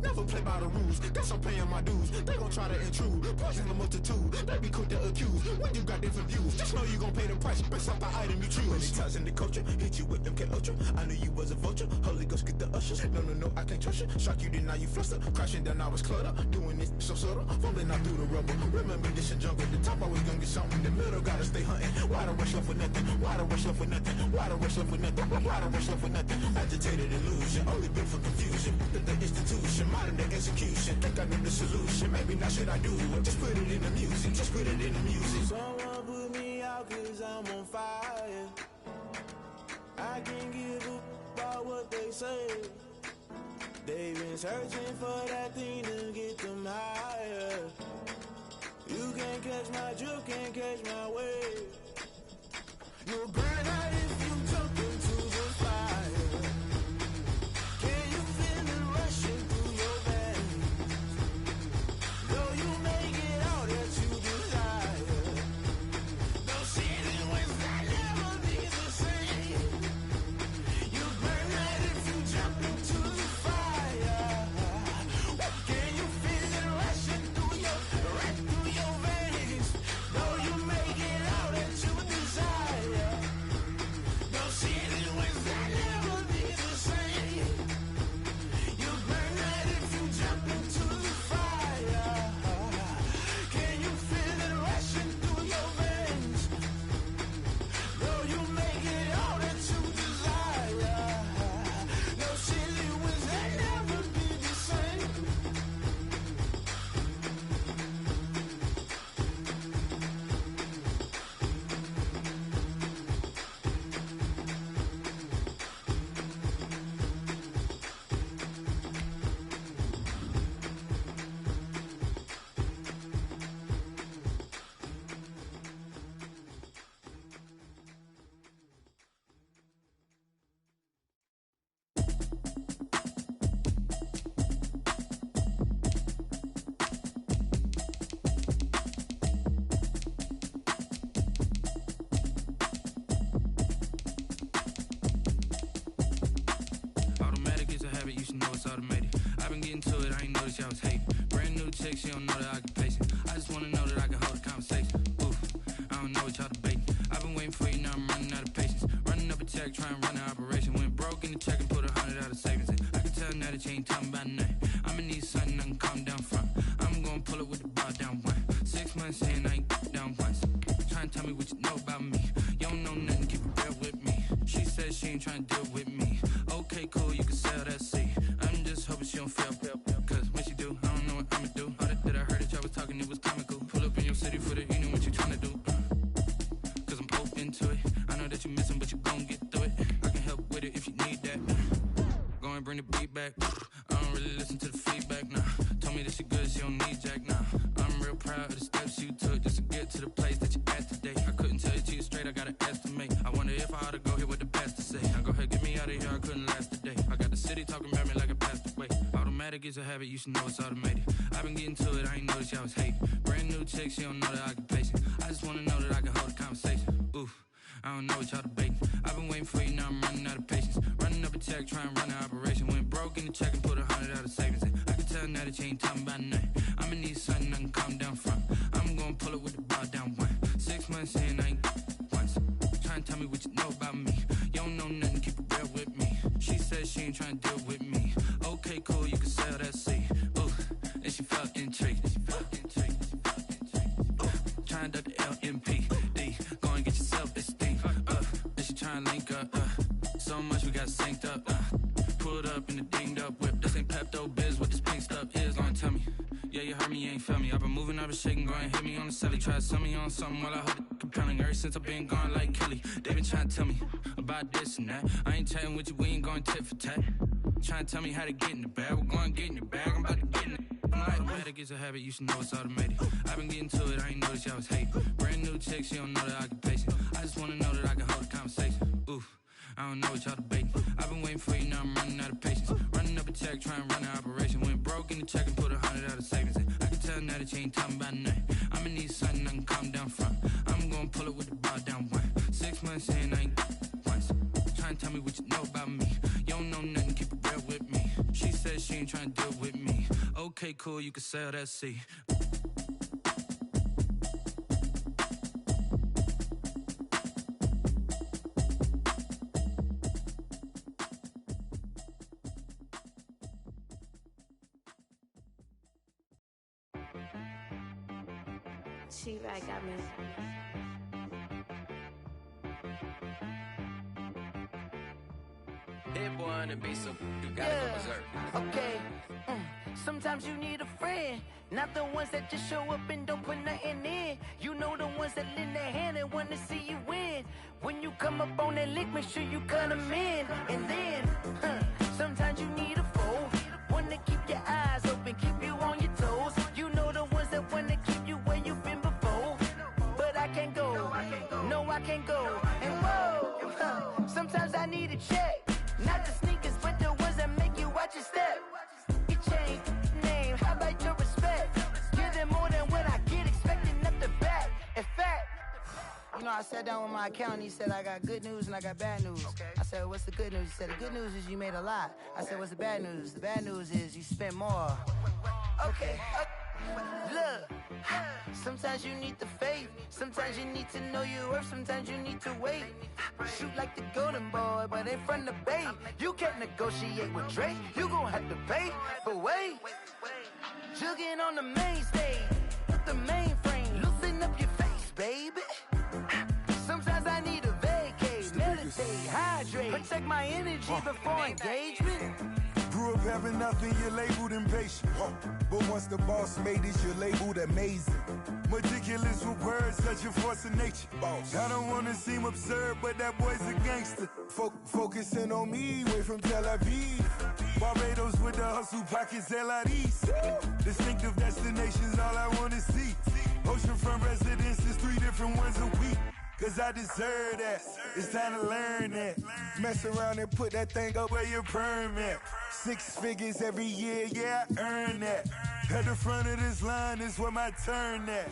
Never play by the rules. Guess I'm paying my dues. They gon' try to intrude. Poison the multitude. They be quick to accuse. When you got different views, just know you gon' pay the price based off the item you choose. Many times in the culture, hit you with MK Ultra. I knew you was a vulture. Holy Ghost get the ushers. No, I can't trust you. Shock you, then now you fluster. Crashing down, I was cluttered. Doing this so subtle. Fumbling out through the rubble. Remember this in jungle. The top always gonna get something. In the middle, gotta stay hunting. Why the rush left with nothing? Why the rush left with nothing? Why the rush left with nothing? Why the rush left with nothing? Agitated illusion. Only built for confusion. The institution. Modern day execution. Think I know the solution. Maybe now should I do it? Just put it in the music. Just put it in the music. Someone put me out cause I'm on fire. I can't give up about what they say. They've been searching for that thing to get them higher. You can't catch my drift, can't catch my wave. You'll burn out if you jump into the fire. Can you feel it rushing through your veins? Though you make it all that you desire. Those city winds that never be the same. You burn out if you jump into the fire. Can you feel it rushing through your veins? Though you make it all that you desire. Those city winds that never be the same. You burn out if you jump into the fire. Can you feel it rushing through your veins? Though you make it all that you desire. Those silly winds that never be the same. Automatic is a habit, you should know it's automated. I've been getting to it, I ain't noticed y'all was hating. Brand new chick, she don't know the occupation. I just wanna know that I can hold a conversation. Oof, I don't know what y'all debating. I've been waiting for you, now I'm running out of patience. Running up a check, trying to run an operation. Went broke in the check and put 100 out of savings in. I can tell now that you ain't talking about nothing. I'ma need something I can calm down from. I'm gonna pull it with the bar down one. 6 months in, I ain't down once. Trying to tell me what you know about me. You don't know nothing, keep it real with me. She said she ain't trying to deal with me. Okay, cool, you can sell that seat. I'm just hoping she don't fail. Cause when she do, I don't know what I'ma do. All that I heard that y'all was talking, it was comical. Pull up in your city for the, you know what you trying to do. Cause I'm open to it. I know that you missing, but you gon' get through it. I can help with it if you need that. Go and bring the beat back. I don't really listen to the feedback, nah. Told me that she good, she don't need jack, nah. I'm real proud of the steps you took just to get to the place that you at today. I couldn't tell you to you straight, I gotta estimate. I wonder if I ought to go here with the pastor say. Now go ahead, get me out of here, I couldn't last a day. I got the city talking about me like I passed away. Automatic is a habit, you should know it's automated. I've been getting to it, I ain't noticed y'all was hating. Brand new chick, she don't know the occupation. I just wanna know that I can hold a conversation. Oof, I don't know what y'all debating. I've been waiting for you, now I'm running out of patience. Running up a check, trying to run an operation. Went broke in the check and put 100 out of savings in. I can tell now that you ain't talking about nothing. I'ma need something I can calm down from. I'm gonna pull it with the bar down one. 6 months in, I ain't once. Trying to tell me what you know about me. You don't know nothing, keep it real with me. She said she ain't trying to deal with me. Okay, cool, you can sell that seat. Ooh, and she felt intrigued. Trying to duck the LMPD. Go and get your self-esteem. And she trying to link up. So much we got synced up. Pulled up in the dinged up whip. This ain't Pepto-Biz, what this pink stuff is. Gonna tell me. Yeah, you heard me, you ain't felt me. I've been moving, I've been shaking, go and hit me on the celly. Try to sell me on something while I hold it compelling. Ever since I've been gone like Kelly, they been trying to tell me about this and that. I ain't chatting with you, we ain't going tit for tat. Trying to tell me how to get in the bag. We're going to get in the bag, I'm about to get in it. Automatic is a habit, you should know it's automated. I've been getting to it, I ain't noticed y'all was hating. Brand new chick, she don't know the occupation. I just wanna know that I can hold a conversation. Oof, I don't know what y'all debating. I've been waiting for you, now I'm running out of patience. Running up a check, trying to run an operation. Went broke in the check and put 100 out of savings in. I can tell now that you ain't talking about nothing. I'ma need something I can calm down from. I'm gonna pull it with the bar down one. 6 months in, I ain't once. Trying to tell me what you know about me. You don't know nothing, keep it real with me. She said she ain't trying to deal with me. Okay, cool, you can sail that sea. She-Rag got me. Hit one and be some, you gotta go berserk. Okay. Sometimes you need a friend, not the ones that just show up and don't put nothing in. You know the ones that lend their hand and want to see you win. When you come up on that lick, make sure you cut them in. And then, sometimes you need a foe, one to keep your eyes open, keep you on your toes. You know the ones that want to keep you where you've been before. But I can't go, no I can't go. And whoa, sometimes I need a check. Not the sneakers, but the ones that make you watch your step. You change name, how about your respect? Give them more than what I get, expecting nothing back. In fact, you know, I sat down with my accountant, he said, I got good news and I got bad news. Okay. I said, what's the good news? He said, the good news is you made a lot. I said, what's the bad news? The bad news is you spent more. Okay. Look, sometimes you need the faith, sometimes you need to know your worth, sometimes you need to wait. Shoot like the golden boy, but in front of Bay. You can't negotiate with Drake, you gon' have to pay. But wait, jugging on the main stage, with the mainframe, loosen up your face, baby. Sometimes I need a vacate, meditate, hydrate, protect my energy before engagement. Grew up having nothing, you're labeled impatient. But once the boss made it, you're labeled amazing. Meticulous with words, such a force of nature. I don't wanna seem absurd, but that boy's a gangster. Focusing on me, way from Tel Aviv. Barbados with the hustle pockets, LIDs. Distinctive destinations, all I wanna see. Oceanfront residences, 3 different ones a week. Cause I deserve that, it's time to learn that. Mess around and put that thing up where your permit. 6 figures every year, yeah, I earn that. At the front of this line is where my turn at.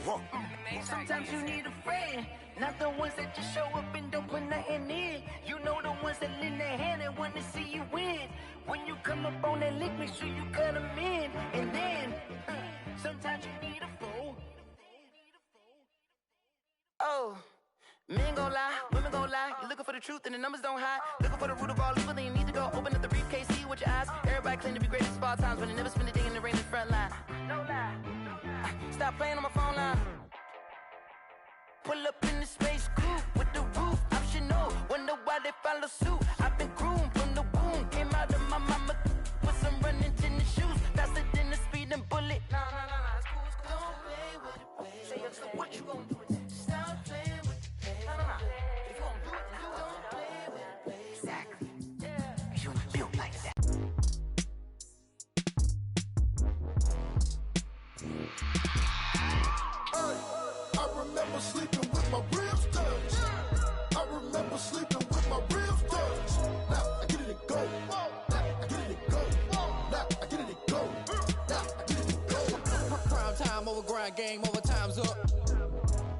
Sometimes you need a friend, not the ones that just show up and don't put nothing in. You know the ones that lend their hand and want to see you win. When you come up on that lick, make sure you cut them in. And then, sometimes you need a foe. Oh. Men gon' lie, women gon' lie. You're looking for the truth and the numbers don't hide. Looking for the root of all evil, then you need to go open up the briefcase, see with your eyes. Everybody claim to be great at small times, but they never spend a day in the rain in the front line. No lie. Stop playing on my phone line. Pull up in the space coupe with the roof optional. Wonder why they follow suit. I've been groomed from the womb. Came out of my mama with some running tennis shoes. Faster than the speeding bullet. Nah, it's cool, it's cool. Don't play with it, baby. Say so what you gon' do with it? Stop playing with it. If you gon' do it, then don't play with it, baby. Exactly. Yeah. You built like that. I remember sleeping with my ribs touched. I remember sleeping with my ribs touched. Now I get it and go. Now I get it and go. Now I get it and go. Now I get it and go. Prime time over grind game, over time's up.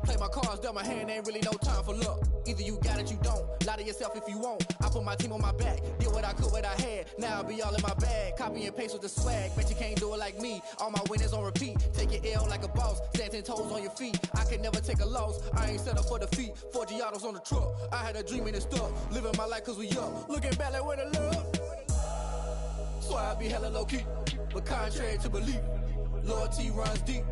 Play my cards, dealt my hand, ain't really no time for luck. Either you got it, you don't. Lie to yourself if you won't. I put my team on my back, did what I could, what I had. Now I'll be all in my bag. Copy and paste with the swag. Bet you can't do it like me. All my winners on repeat. Take your L like a boss. Stand 10 toes on your feet. I can never take a loss. I ain't set up for defeat. 4 Giottos on the truck. I had a dream and it stuck. Living my life cause we up. Looking back like where the love. So I be hella low key. But contrary to belief, loyalty runs deep.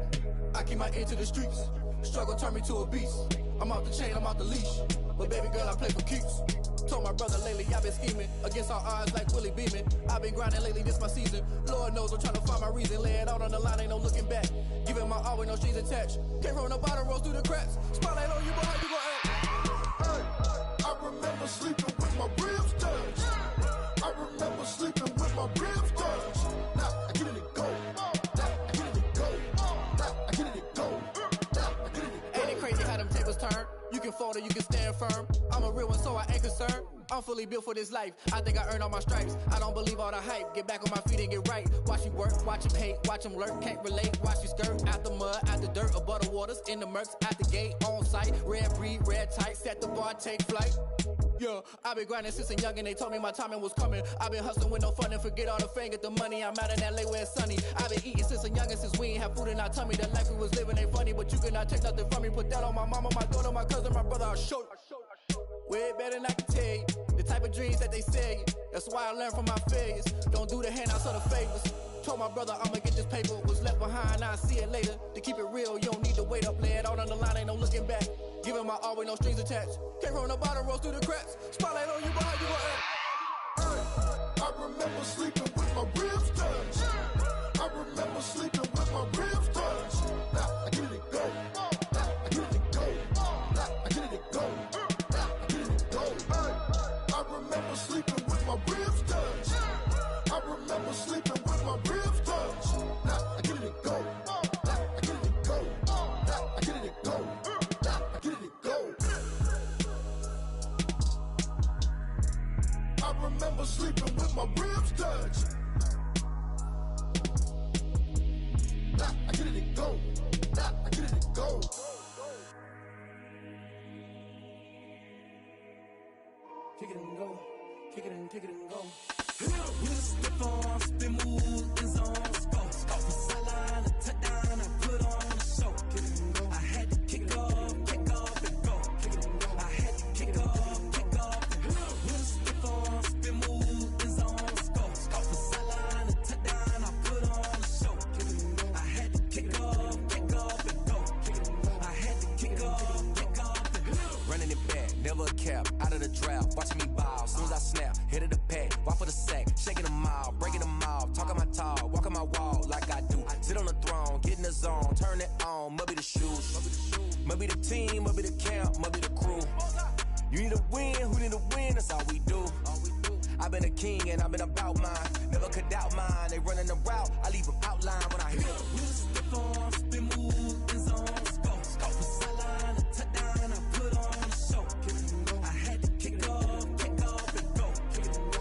I keep my ear to the streets. Struggle turned me to a beast. I'm off the chain, I'm off the leash. But baby girl, I play for keeps. Told my brother lately, I've been scheming. Against all odds like Willie Beeman. I've been grinding lately, this my season. Lord knows I'm trying to find my reason. Lay it out on the line, ain't no looking back. Giving my all with no strings attached. Came from the bottom, rose through the cracks. Spotlight on you, boy, how you gon' act? Hey, I remember sleeping with my ribs touched. I remember sleeping with my ribs touched. Now I get it and go. Now I get it and go. Now I get it and go. Ain't it crazy how them tables turn? You can fold or you can stand firm. I'm a real one, so I ain't concerned. I'm fully built for this life. I think I earned all my stripes. I don't believe all the hype. Get back on my feet and get right. Watch you work, watch him hate, watch him lurk. Can't relate, watch you skirt. Out the mud, out the dirt, above the waters, in the murks, out the gate, on site. Red breed, red tight, set the bar, take flight. Yeah, I been grinding since a youngin', they told me my timing was coming. I been hustling with no fun and forget all the fame, get the money. I'm out in LA where it's sunny. I been eating since a youngin', since we ain't have food in our tummy. The life we was living ain't funny, but you cannot take nothing from me. Put that on my mama, my daughter, my cousin, my brother, I'll show you. Way better than I can tell you. The type of dreams that they sell you. That's why I learned from my failures. Don't do the handouts or the favors. Told my brother I'ma get this paper. Was left behind, I'll see it later. To keep it real, you don't need to wait up. Lay it out on the line, ain't no looking back. Giving my all with no strings attached. Came from the bottom, rose through the cracks. Spotlight on you, but how you gon' act? I remember sleeping with my ribs touched. I remember sleeping with my ribs touched. Now I get it and go. Now I get it and go. Now I get it and go. Now I get it and go. I remember sleeping with my ribs touched. I remember sleeping with my ribs touched. Now I get it and go. Now I get it and go. Now I get it and go. Now I get it and go. I remember sleeping with my ribs touched. Now I get it and go. Now I get it and go. Kick it and go. Kick it and go. With a stiff arm, spin move, in zone, scope. From sideline to touchdown, I put on a show. I had to kick off and go. I had to kick off and go. With a stiff arm, spin move, in zone, scope. From sideline to touchdown, I put on a show. I had to kick off and go. I had to kick off and go. Running it back, never a cap, out of the drought. Watching me ball, soon as I snap, hit of the pack, walk for the sack, shaking them out, breaking them off, talking my talk, walking my wall like I do. Sit on the throne, get in the zone, turn it on, must be the shoes, must be the team, must be the camp, must be the crew. You need a win, who need a win, that's all we do. I've been a king and I've been about mine, never could doubt mine. They running the route, I leave them outline when I hit them. With a stiff arm, spin move, in zone, scope. From sideline to touchdown, I put on a show. I had to kick off and go.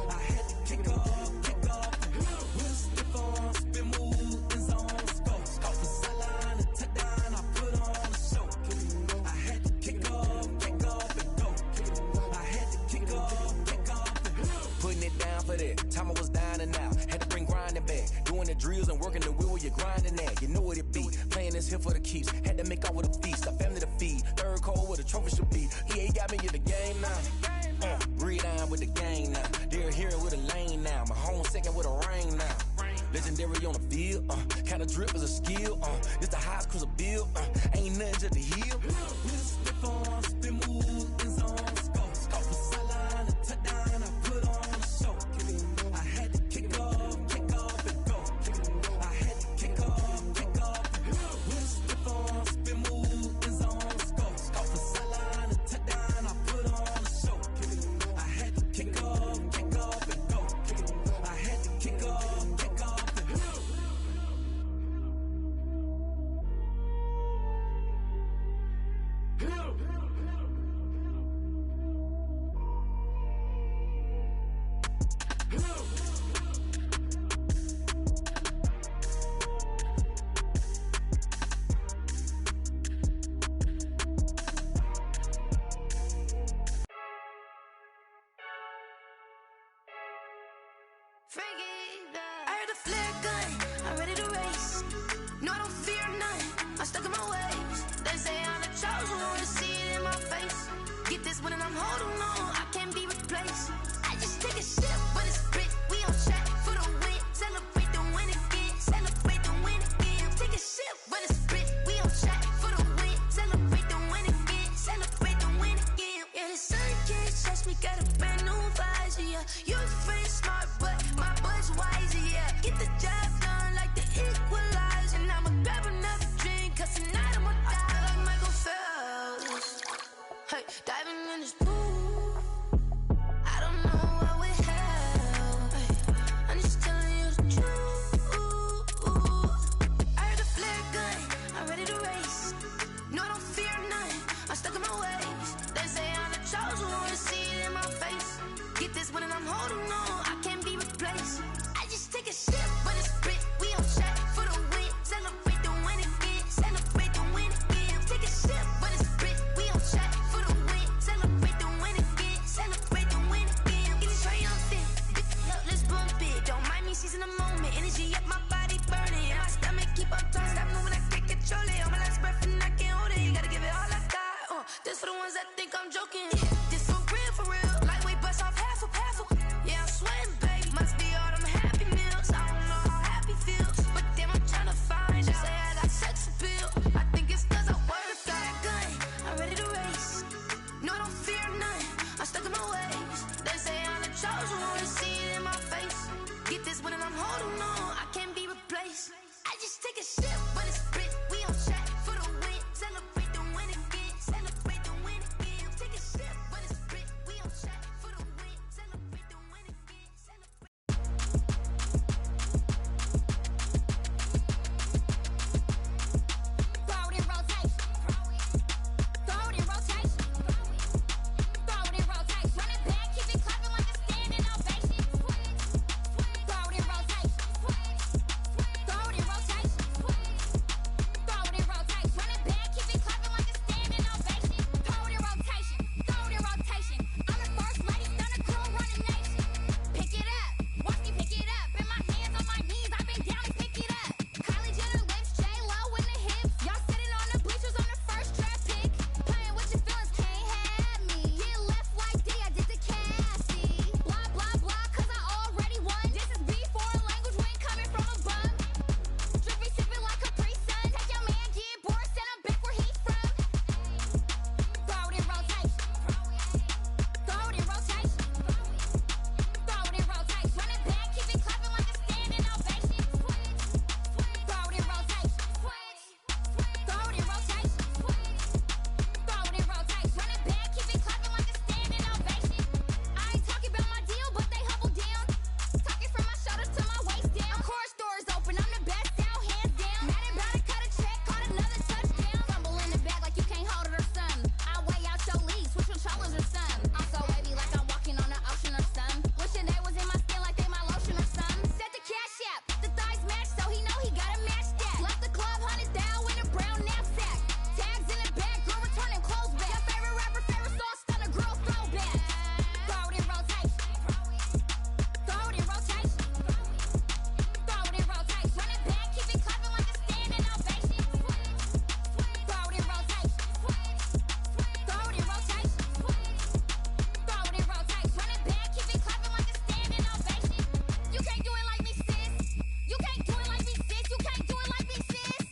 I had to kick off and go. With a stiff arm, spin move, in zone, scope. From sideline to touchdown, I put on a show. I had to kick off and go. I had to kick off and go. Putting it down for that, time I was down and out, had to bring grinding back, doing the drills and working the wheel where you're grinding at, you know what it be, playing this here for the keeps, had to make out with a feast, a family to feed, third cold where the trophy should be, EA got me in the game now, breathe on with the game now, they're hearing with a lane now, my home second with a rain now, legendary on the field, kind of drip is a skill, this the highest cruiser bill, ain't nothing just the hill. With a stiff arm, spin move, in zone, scope. From sideline to touchdown, I put on a show. I had to kick off and go. I had to kick off and go. With a stiff arm, spin move, in zone, scope. From sideline to touchdown, I put on a show. I had to kick off and go. I had to kick off and go. I heard a flare gun, I'm ready to race. No, I don't fear none, I'm stuck in my ways. They say I'm the chosen one, see it in my face. Get this one and I'm holding on, I can't be replaced. I just take a sip, but it's spit, we on track for the win. Celebrate the win again, celebrate the win again. Take a sip, but it's spit, we on track for the win. Celebrate the win again, celebrate the win again. Yeah, the sun can't touch me, got a brand new visor, yeah. Your friend smart, but my buzz wiser, yeah. Get the job done like the equalizer. And I'ma grab another drink, cause tonight I'ma die like Michael Phelps. Hey, diving in this pool, I don't know what we have. Hey, I'm just telling you the truth. I heard a flare gun, I'm ready to race. No, I don't fear none, I'm stuck in my ways. They say I'm the chosen one, see it in my face. Get this one and I'm holding on. holding on, I can't be replaced. I just take a sip, but it's split. We on track for the win. Celebrate the win again. Celebrate the win again. Take a sip, but it's split. We on track for the win. Celebrate the win again. Throw it in rotation. Throw it in rotation. Throw it in rotation. Run it back, keep it clapping like a standing ovation. Throw it in rotation. Throw it in rotation. Throw it in rotation. Run it back, keep it clapping like a standing ovation. Throw it in rotation. Throw it in rotation. I'm the first lady, stunner crew, running nation. Pick it up, watch me pick it up. In my hands on my knees, I've been down and pick it up. Kylie Jenner lips, J-Lo in the hips. Y'all sitting on the bleachers on the first draft pick. Playing with your feelings, can't have me. Get left like D, I did the Cassie. Blah, blah, blah, cause I already won. This is B4 language, we ain't coming from above. Drippy, sipping like a pre-sun. Take your man, get bored, send him back where he's from. Throw it in rotation. Throw it in rotation. Throw it in rotation. Run it back, keep it clapping like a standing ovation. Throw it in rotation. Throw it in rotation. Throw it in rotation. Run it back, keep it clapping like a standing ovation. I ain't talking about my deal, but they humble down. Talking from my shoulders to my waist down. Core stores open, I'm the best out, hands down. Mad about it, cut a check, caught another touchdown. Fumble in the bag like you can't hold it or something. I weigh out your league, switch your shoulders or something. I'm so wavy like I'm walking on the ocean or something. Wishing they was in my skin like they my lotion or something. Set the cash out, the thighs match, so he know he gotta match that. Left the club, 100 down in a brown knapsack. Tags in the bag, girl returning clothes back. Your favorite rapper, favorite song, stunner, girl throwback. Throw it in rotation. Throw it in rotation. Throw it in rotation. Run it back, keep it clapping like a standing ovation. Throw it in rotation. Throw it in rotation. Throw it in rotation. Run it back, keep it clapping like a standing ovation. You can't do it like me, sis. You can't do it like me, sis. You can't do it like me, sis.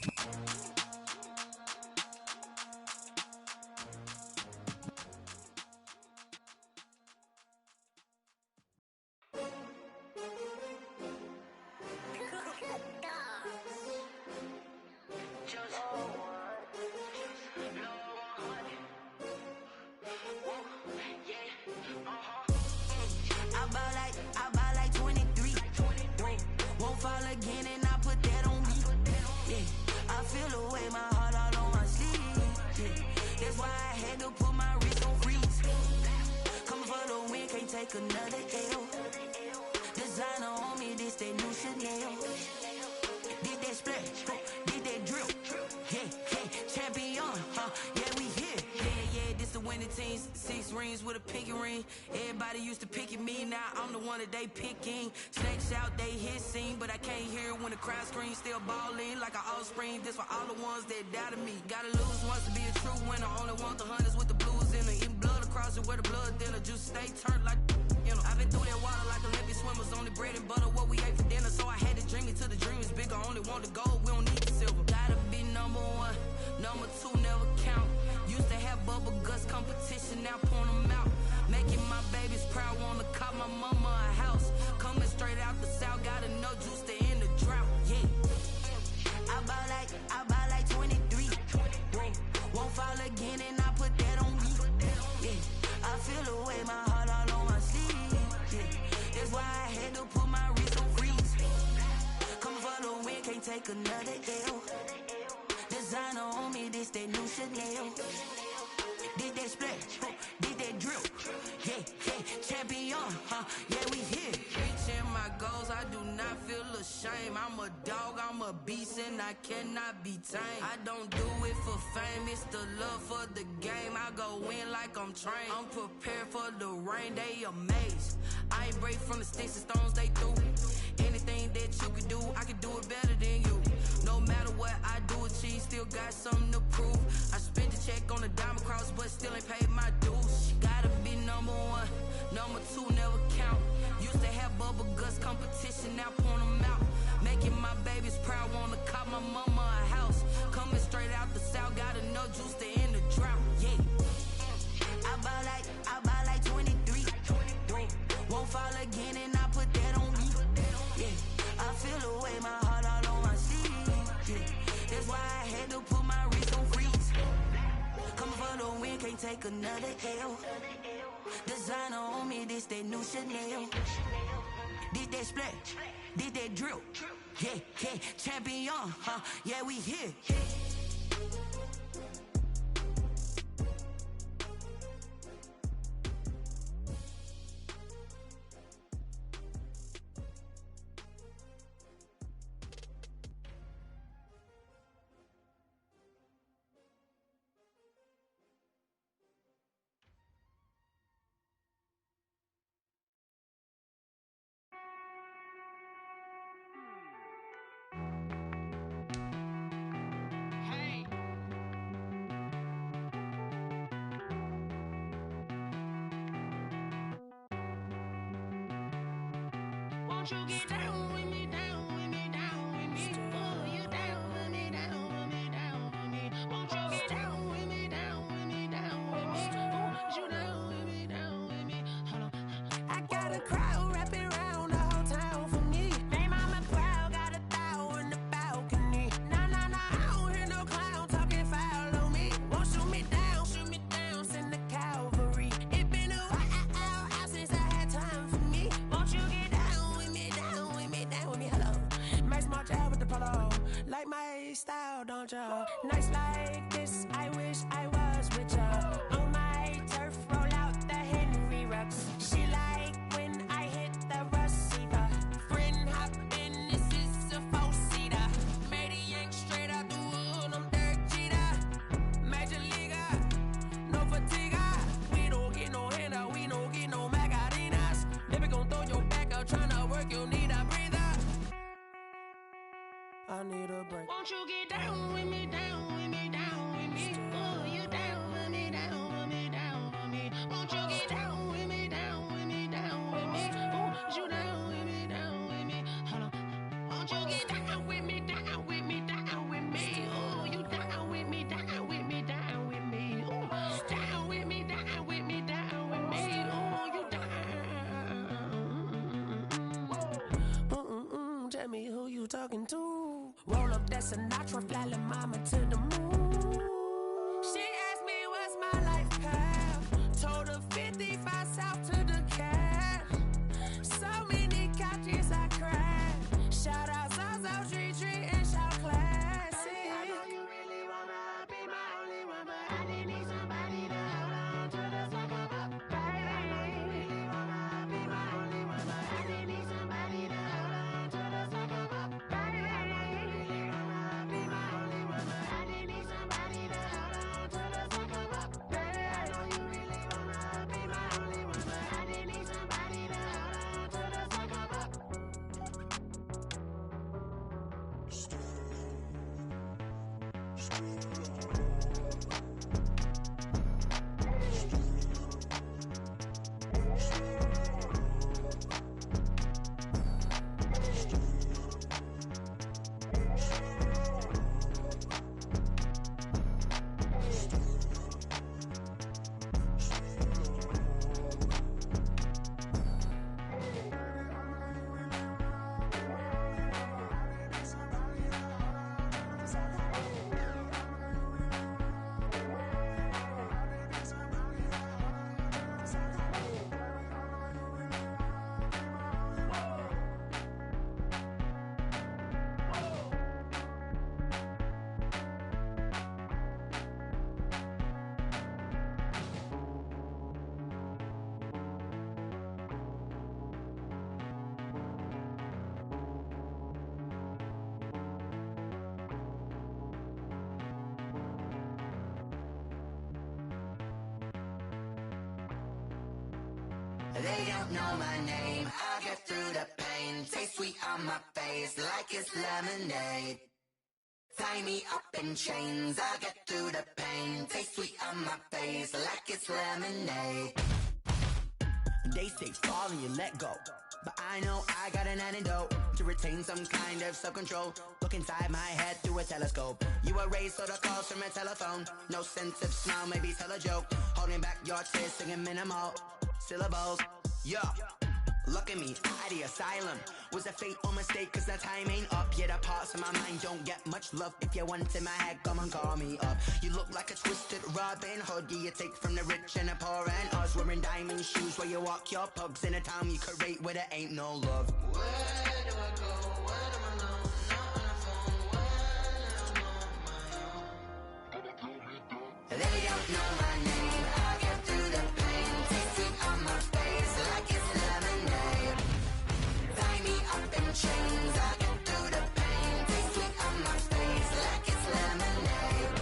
I buy like 23. Won't fall again and I put that on me. Yeah, I feel the way my heart all on my sleeve. Yeah, that's why I had to put my wrist on freeze. Coming for the win, can't take another L. Designer on me, this that new Chanel. Did that splash, did that drill. Yeah, champion, yeah, we here. Yeah, this the winning team. 6 rings with a pinky ring. Everybody used to pick at me, now I'm the one that they picking. Snakes out, they hit scene, but I can't hear it when the crowd screams. Still balling like an offspring. This for all the ones that doubted me. Gotta lose once to be a true winner. Only want the hunters with the blues in it. Eating blood across it where the blood thinner. Juice stay turned like, you know. I've been through that water like Olympic swimmers. Only bread and butter, what we ate for dinner. So I had to dream it till the dream is bigger. Only want the gold, we don't need the silver. Gotta be number 1, number 2 never count. Used to have bubble guts competition, now point them out. Making my babies proud, wanna cop my mama a house. Coming straight out the south, gotta know juice to end the drought. Yeah, I buy like 23. Won't fall again and I put that on me. Yeah, I feel the way my heart all on my sleeve. Yeah, that's why I had to put my wrist on freeze. Coming for the win, can't take another L. Designer on me, this that new Chanel. Did that splash, did that drill. Yeah, champion, yeah, we here. Reaching my goals, I do not feel ashamed. I'm a dog, I'm a beast, and I cannot be tamed. I don't do it for fame, it's the love for the game. I go in like I'm trained. I'm prepared for the rain, they amazed. I ain't break from the sticks and stones they threw. Anything that you could do, I could do it better than you. No matter what I do, achieve, still got something to prove. I spent the check on the diamond cross, but still ain't paid my dues. Gotta be number 1, number 2 never count. Used to have bubble guts competition, now point them out. Making my babies proud, wanna cop my mama a house. Coming straight out the south, gotta know juice to end the drought. Yeah, I buy like 23. Won't fall again and I put that on me. Yeah, I for the win, can't take another L. Designer on me, this that new Chanel. Did that splat, did that drill. Yeah, yeah, champion, huh? Yeah, we here. Won't you get down with me, down with me, down with me? Oh, you down with me, down with me, down with me. Won't you get down with me, down with me, down with me? Oh, you down with me, down with me? Hold on. I got a crowd wrapping around the whole town for me. Name on my crowd, got a thou in the balcony. Nah, nah, nah, I don't hear no clown talking foul on me. Won't shoot me down, send the cavalry. It been a while since I had time for me. Won't you get down with me, down with me, down with me? Hello. Max March out with the polo. Like my style, don't ya? Nights like this, I wish I was with ya. On my turf, roll out the Henry Rux. She like when I hit the receiver. Friend hop in, this is a four-seater. Made a yank straight out the wood, I'm Derek Jeter. Major leaguer, no fatigue. We don't get no handout, we don't get no Macarinas. Never gon' throw your back out, tryna work, you need a breather. I need a break. Won't you get down with me, down with me, down with me? Oh, you down with me, down with me, down with me? Won't you get down with me, down with me, down with me? Oh, you down with me, down with me? Hold on. Won't you get down with me, down with me, down with me? Oh, you down with me, down with me, down with me? Oh, down with me, down with me, down with me? Oh, you down. Tell me who you talking to. Roll up that Sinatra, fly la mama to the moon. She asked me what's my life path. Told her 55 south to the cab. So many couches I crashed. Shout out South Street and shout classic. I know you really wanna be my only one, but I didn't need somebody to hold on to the second up. Baby, I know you really wanna be my only one, but I didn't need somebody to hold on to the second up. Baby, I know you really wanna be my only one, but I didn't need somebody to hold on to the second up. Baby, I know you really wanna be my only one, but I didn't need somebody to hold on to the second up. They don't know my name, I'll get through the pain. Taste sweet on my face like it's lemonade. Tie me up in chains, I'll get through the pain. Taste sweet on my face like it's lemonade. They say fall and you let go, but I know I got an antidote to retain some kind of self-control. Look inside my head through a telescope. You erase all the calls from a telephone. No sense of smile, maybe tell a joke. Holding back your tears, singing minimal syllables. Yeah, look at me, at the asylum. Was a fate or mistake, cause the time ain't up. Yeah, the parts of my mind don't get much love. If you want in my head, come and call me up. You look like a twisted Robin Hood. Yeah, you take from the rich and the poor and us. Wearing diamond shoes where you walk your pugs in a town you could rate where there ain't no love. Where do I go? Where do I know? Not on the phone. When I'm on my own. They don't know my name. I get through the pain. Tasting on my face like it's lemonade. Tie me up in chains. I get through the pain. Tasting on my face like it's lemonade.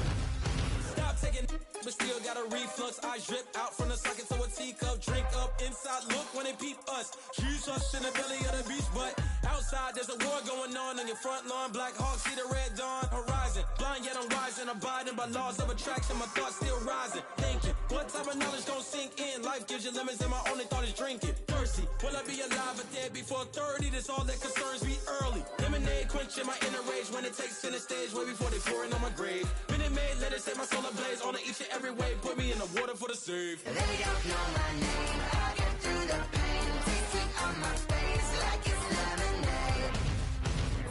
Stop taking, but still got a reflux. I drip out from the socket to a teacup. Drink up inside, look when they peep us. Choose us in the belly of the beach, but outside there's a war going on your front lawn. Black Hawk, see the red dawn horizon. Blind yet I'm rising, abiding by laws of attraction. My thoughts still rising, thinking what type of knowledge don't sink in. Life gives you lemons and my only thought is drinking. Thirsty, will I be alive or dead before 30? That's all that concerns me early. Lemonade quenching my inner rage when it takes center stage way before they pour it on my grave. Minute Maid, let it set my soul ablaze on each and every way. Put me in the water for the save. They don't know my name. I get through the pain. Tasting on my face like it's lemonade.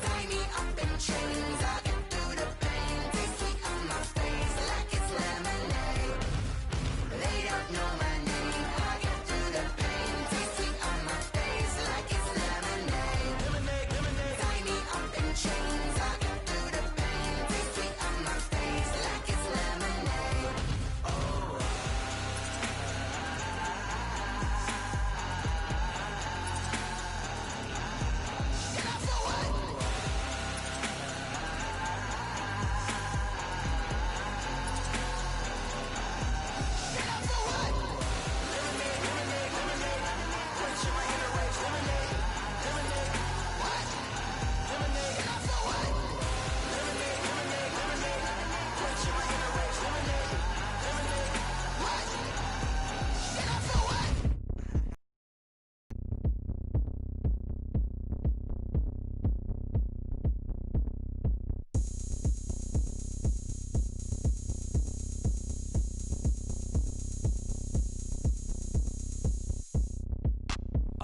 Tie me up in chains. I get through the pain. Tasting on my face like it's lemonade. They don't know my name. I get through the pain. Tasting on my face like it's lemonade. Tie me up in chains. I get through the pain. Tasting on my face like it's lemonade. Oh.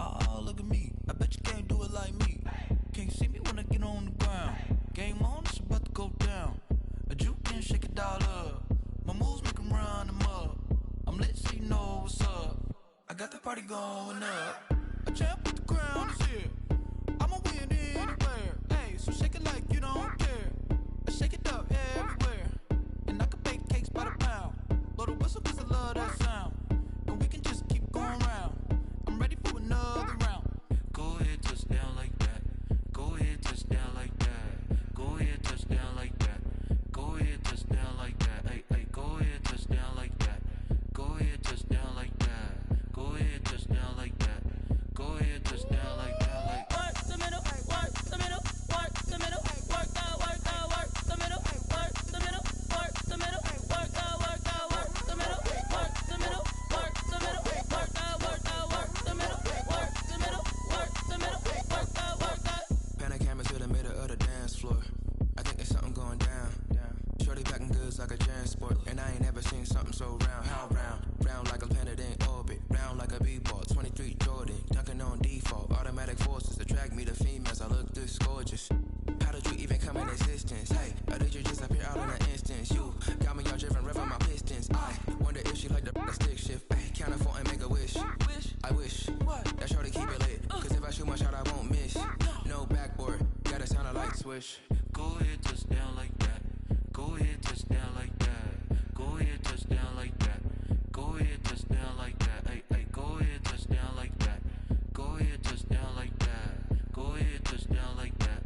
Oh, look at me. I bet you can't do it like me. Can't see me when I get on the ground. Game on, it's about to go down. A juke and shake it all up. My moves make 'em run them up. I'm lit so you know what's up. I got the party going up. A champ with the crown is here. I'ma win anywhere. Hey, so shake it like you don't care. I shake it up everywhere. And I can bake cakes by the pound. Blow the whistle 'cause I love that sound. And we can just keep going round. I'm ready for another round. Go ahead, touch down like that. Go ahead, touch down like that. Go ahead, touch down like that. Go ahead, touch down like that. Hey, hey, go ahead, touch down like that. Go ahead, touch down like that. Go ahead, touch down like that. Go ahead, touch down like that. Like work the middle, work the middle, work the middle, work out, work out, work the middle, work the middle, work the middle, work out, work out, work the middle, work the middle, work the middle, work out, work out, work the middle, work the middle, work the middle, work out, work out. Pan the camera to the middle of the dance floor. I think there's something going down. Shorty packing goods like a transport, and I ain't never seen something so round. How round? Round like a planet in orbit, round like a b-ball. 23 Jordan, dunking on default. Automatic forces attract me to females. I look this gorgeous. How did you even come in existence? Hey, or did you just appear out in an instance? You got me all driven, revving my pistons. I wonder if she like the stick shift. Hey, count a 4 and make a wish. I wish that shorty keep it lit. 'Cause if I shoot my shot, I won't miss. No backboard, gotta sound a light swish. Go ahead, touch down like that. Go ahead, touch down like that. Go ahead, touch down like that. Go ahead, touch down like that. Hey, hey, go ahead, touch down like that. Go ahead, touch down like that. Go ahead, touch down like that.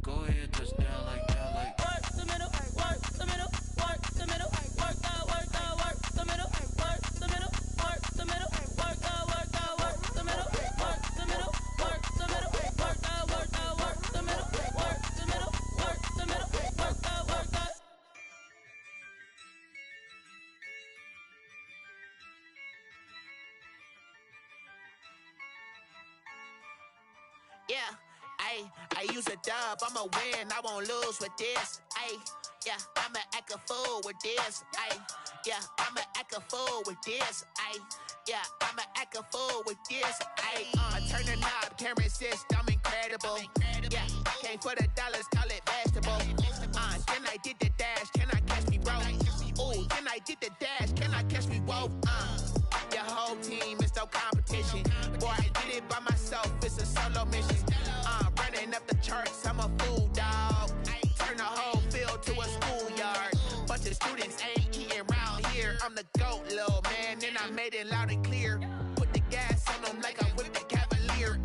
Go ahead, touch down like that. Like work the middle, work the middle, work the middle, work out, work out, work the middle, work the middle, work the middle, work out, work out, work the middle, work the middle, work the middle, work out, work out, work the middle, work the middle, work the middle, work out, work out. Yeah, I use a dub, I'ma win, I won't lose with this. Yeah, I'ma act a fool with this. Yeah, I'ma act a fool with this. Yeah, I'ma act a fool with this. I turn the knob, camera insist I'm incredible. Yeah, came for the dollars, call it vegetable. Then I did the dash, can I catch me, bro? Ooh, then I did the dash, can I catch me, whoa? Your whole team is no competition. Boy, I did it by myself, it's a solo mission. Running up the charts, I'm a fool, dog. Turn the whole field to a schoolyard. Bunch of students ain't eating round here. I'm the GOAT, little man, and I made it loud and clear. Put the gas on them like I whipped the Cavalier.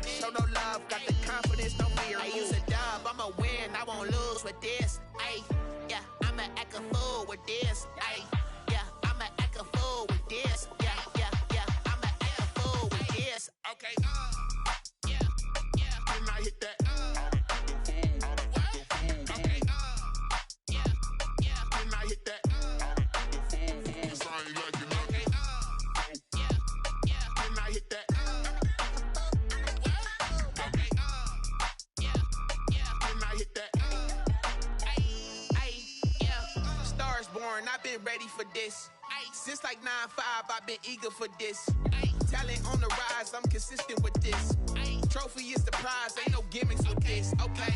Show no love, got the confidence, no fear. I use a dub, I'ma win, I won't lose with this. Ay, yeah, I'ma act a fool with this. Ay, yeah, I'ma act a fool with this. Yeah, yeah, yeah, I'ma act a fool with this. Okay, yeah, yeah, when I hit that. Okay, yeah, yeah, when I hit that. Cause I ain't like it. Okay, yeah, yeah, when I hit that. Okay, yeah, yeah, when I hit that. Ay, yeah, Stars born, I've been ready for this. Since like 9-5, I've been eager for this. Talent on the rise, I'm consistent with this. Trophy is the prize, ain't no gimmicks with this. Okay,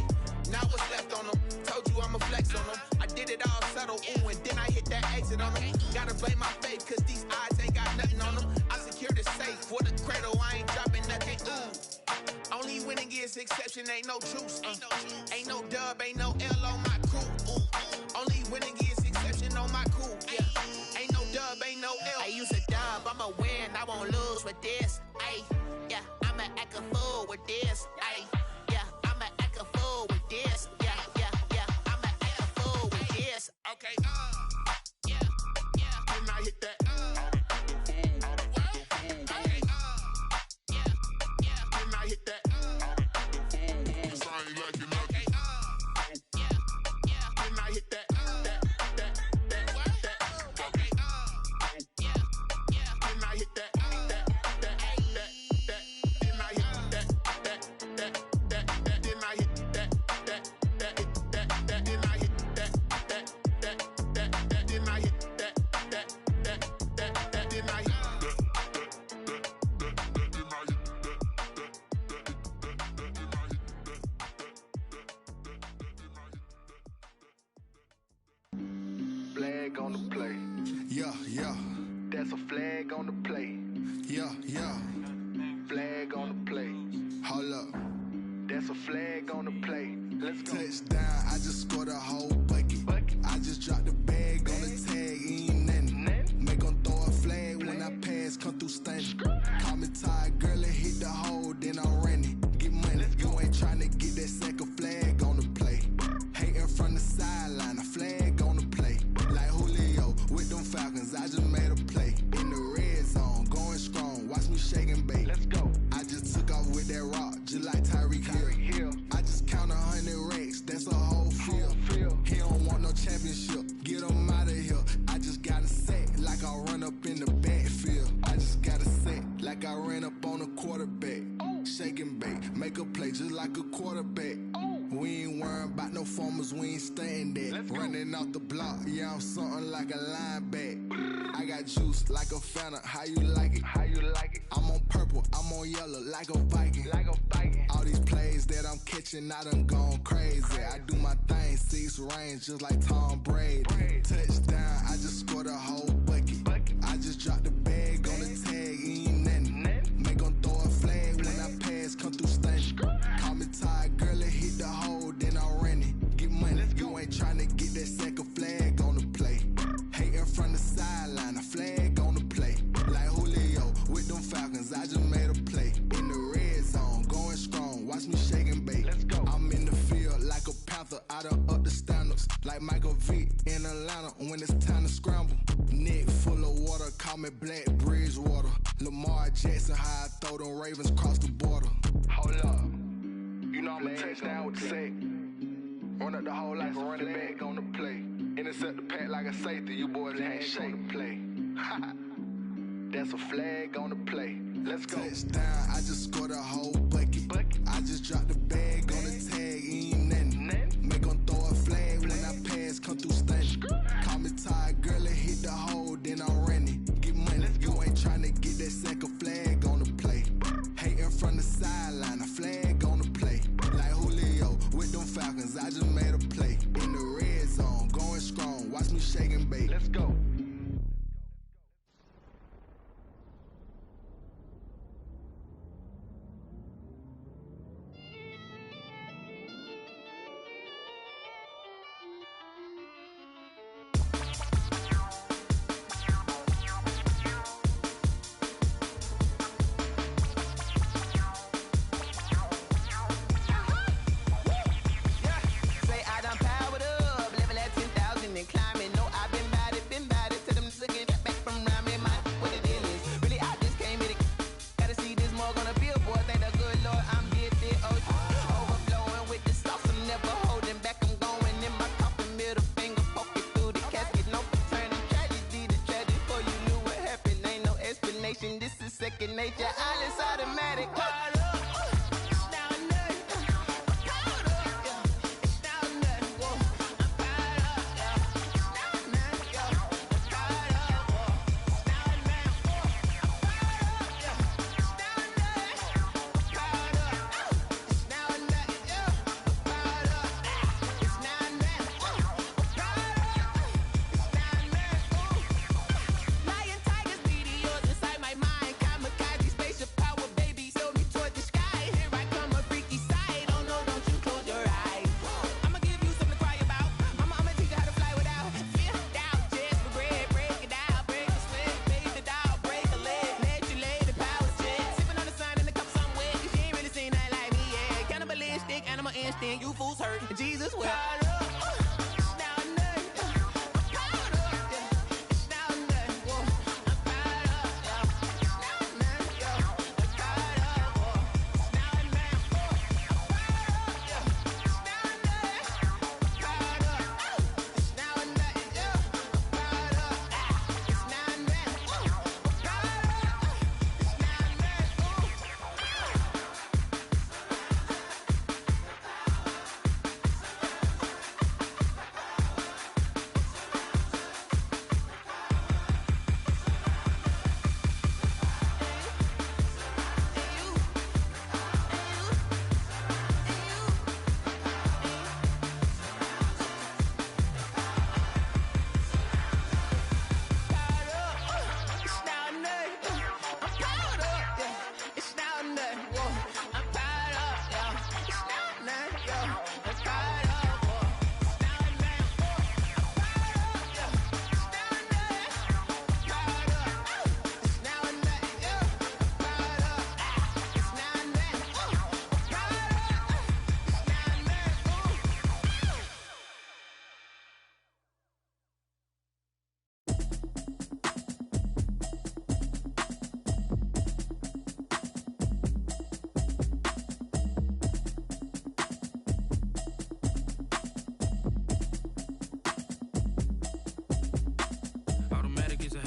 now what's left on them? Told you I'ma flex on them. I did it all subtle, ooh, and then I hit that exit on them. Gotta blame my faith, cause these odds ain't got nothing on them. I secure the safe for the cradle, I ain't dropping nothing, ooh. Only winning is exception, ain't no truce. Ain't no dub, ain't no L on my crew. Ooh. Only winning is exception on my crew, yeah. Ain't no dub, ain't no L. I use a dub, I'ma win, I won't lose with this. Ay, yeah, I'ma act a fool with this. Ay, yeah, I'ma act a fool with this. Yeah, yeah, yeah, I'ma act a fool with this. Okay, yeah, yeah, when I hit that. Okay, yeah, yeah, when I hit that. Cause I ain't like it. Okay, yeah, yeah, when I hit that. Flag on the play. Yeah, yeah. That's a flag on the play. Yeah, yeah. Flag on the play. Hold up. That's a flag on the play. Let's go. Touchdown, I just scored a whole bucket. I just dropped the bag on the tag, ain't nothing. Make them throw a flag when I pass, come through stunning. Call me tired, girl, and hit the hole, then I'm running. Get money, you ain't trying to get that second flag on the play. Hating from the sideline, a flag on the play. Like Julio with them Falcons, I just made a play. In the red zone, going strong, watch me shake and bake. Let's go. I just took off with that rock, just like Tyreek Hill. I just count 100 racks, that's a whole field. He don't want no championship, get him out of here. I just got a set, like I run up in the backfield. I just got a set, like I ran up on a quarterback. Shake and bake, make a play just like a quarterback. We ain't worrying about no formers, we ain't staying there. Running off the block, yeah, I'm something like a linebacker. I got juice like a Fanta, how you like it? How you like it? I'm on purple, I'm on yellow, like a Viking. Like a Viking. All these plays that I'm catching, I done gone crazy. I do my thing, 6 range, just like Tom Brady. Touchdown, I just scored a whole bucket. I just dropped the bag on the tag, ain't nothing. Make them throw a flag when I pass, come through stunning. Call me tired, girl, and hit the hole, then I'm running. Get money, you ain't trying to get that second flag on the play. Hating from the sideline, a flag on the play. Like Julio with them Falcons, I just made a play. In the red zone, going strong, watch me shake and bake. Let's go. I'm in the field like a panther, I done up the standards. Like Michael Vick in Atlanta when it's time to scramble. Neck full of water, call me Black Bridgewater. Lamar Jackson, how I throw them Ravens across the border. Hold up. You know I'm a touchdown with the sack. Run up the whole like a running back on the play. Intercept the pack like a safety, you boys ain't shake the play. That's a flag on the play. Let's go. Touchdown, I just scored a whole bucket. I just dropped the bag on the tag, ain't nothing. Make them throw a flag when I pass, come through stunning. Call me tired, girl, and hit the hole, then I'm running. Get money, you ain't trying to get that second flag on the play. Hating from the sideline. sideline, a flag on the play. Like Julio with them Falcons, I just made a play. In the red zone, going strong, watch me shake and bake. Let's go. You fools hurt. Jesus will.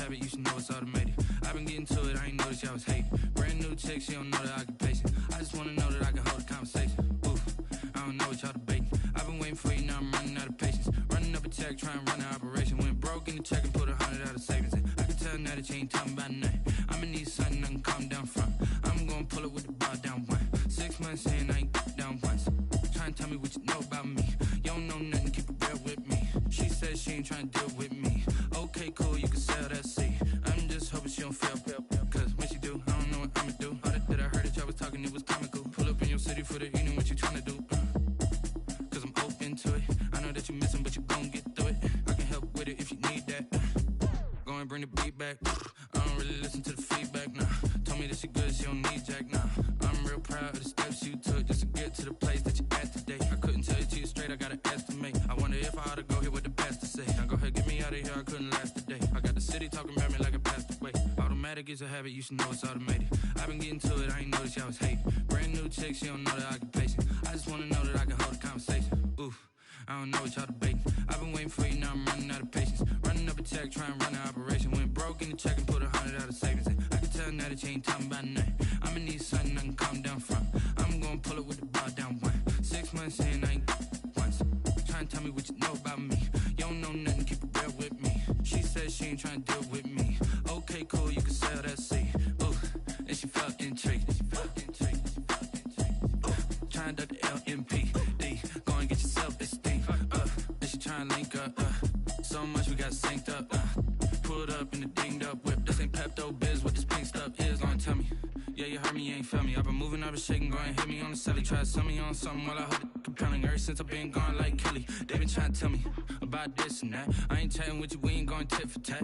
You should know it's automated. I've been getting to it, I ain't noticed y'all was hating. Brand new chick, she don't know the occupation. I just wanna know that I can hold a conversation. Oof, I don't know what y'all debating. I've been waiting for you, now I'm running out of patience. Running up a check, trying to run an operation. Went broke in the check and put 100 out of savings in. I can tell now that you ain't talking about nothing. I'ma need something I can calm down from. I'm gonna pull it with the bar down one. 6 months in, I ain't down once. Trying to tell me what you know about me. You don't know nothing, keep it real with me. She says she ain't trying to deal with me. Okay, cool, you can sell that seat. I'm just hoping she don't fail. Cause when she do, I don't know what I'ma do. All that I heard that y'all was talking, it was comical. Pull up in your city for the evening, what you tryna do? Cause I'm open to it. I know that you missing, but you gon' get through it. I can help with it if you need that. Go and bring the beat back. I don't really listen to the feedback, nah. Told me that she good, she don't need jack, nah. I'm real proud of the steps you took just to get to the place that you at today. I couldn't tell you to you straight, I gotta estimate. I wonder if I ought to go here with the best to say. Now go ahead, get me out of here, I couldn't last a day. I got the city talking about me like I passed away. Automatic is a habit, you should know it's automated. I've been getting to it, I ain't noticed y'all was hating. Brand new chick, she don't know the occupation. I just wanna know that I can hold a conversation. Oof, I don't know what y'all debating. I've been waiting for you, now I'm running out of patience. Running up a check, trying to run an operation. Went broke in the check and put 100 out of savings in. I can tell now that you ain't talking about nothing. I'ma need something I can calm down from. I'm gonna pull it with the bar down one. 6 months in, I ain't once. Trying to tell me what you know about me. You don't know nothing, keep it real with me. She says she ain't trying to deal with me. Okay, cool, you can sell that seat. Ooh, and she felt intrigued. trying to duck the LMPD. Go and get yourself esteem. Then she trying to link up. So much we got synced up. Pulled up in the dinged up whip. This ain't Pepto Biz, what this pink stuff is. Gonna tell me. Yeah, you heard me, you ain't felt me. I've been moving, I've been shaking, go and hit me on the celly. Try to sell me on something while I hold it compelling. Ever since I've been gone like Kelly, they been trying to tell me about this and that. I ain't chatting with you, we ain't going tit for tat.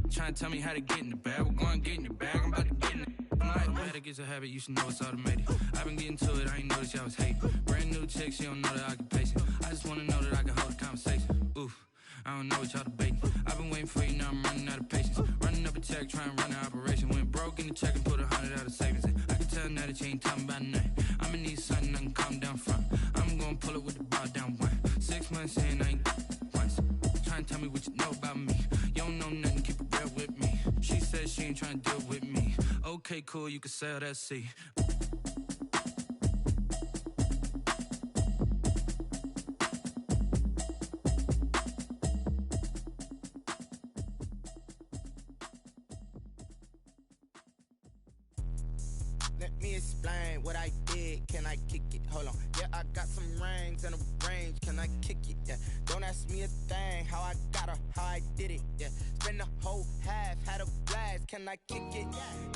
Trying to tell me how to get in the bag. We're going to get in your bag, I'm about to get in it. I'm like, bad, it gets a habit, you should know it's automated. I've been getting to it, I ain't noticed y'all was hating. Brand new chick, she don't know that I can pace it. I just wanna know that I can hold a conversation. Oof, I don't know what y'all debating. I've been waiting for you, now I'm running out of patience. Running up a check, trying to run an operation. Went broke in the check and put 100 out of savings in. I can tell now that you ain't talking about nothing. I'ma need something I can calm down from. I'm gonna pull it with the bar down one. 6 months in, I ain't once. Trying to tell me what you know about me. You don't know nothing, keep it real with me. She said she ain't trying to deal with me. Okay, cool, you can sell that C. Let me explain what I did. Can I kick it? Hold on. Yeah, I got some rings and a range. Can I kick it? Yeah. Don't ask me a thing. How I got her, how I did it. Yeah. Spend the whole half, had a blast. Can I kick it?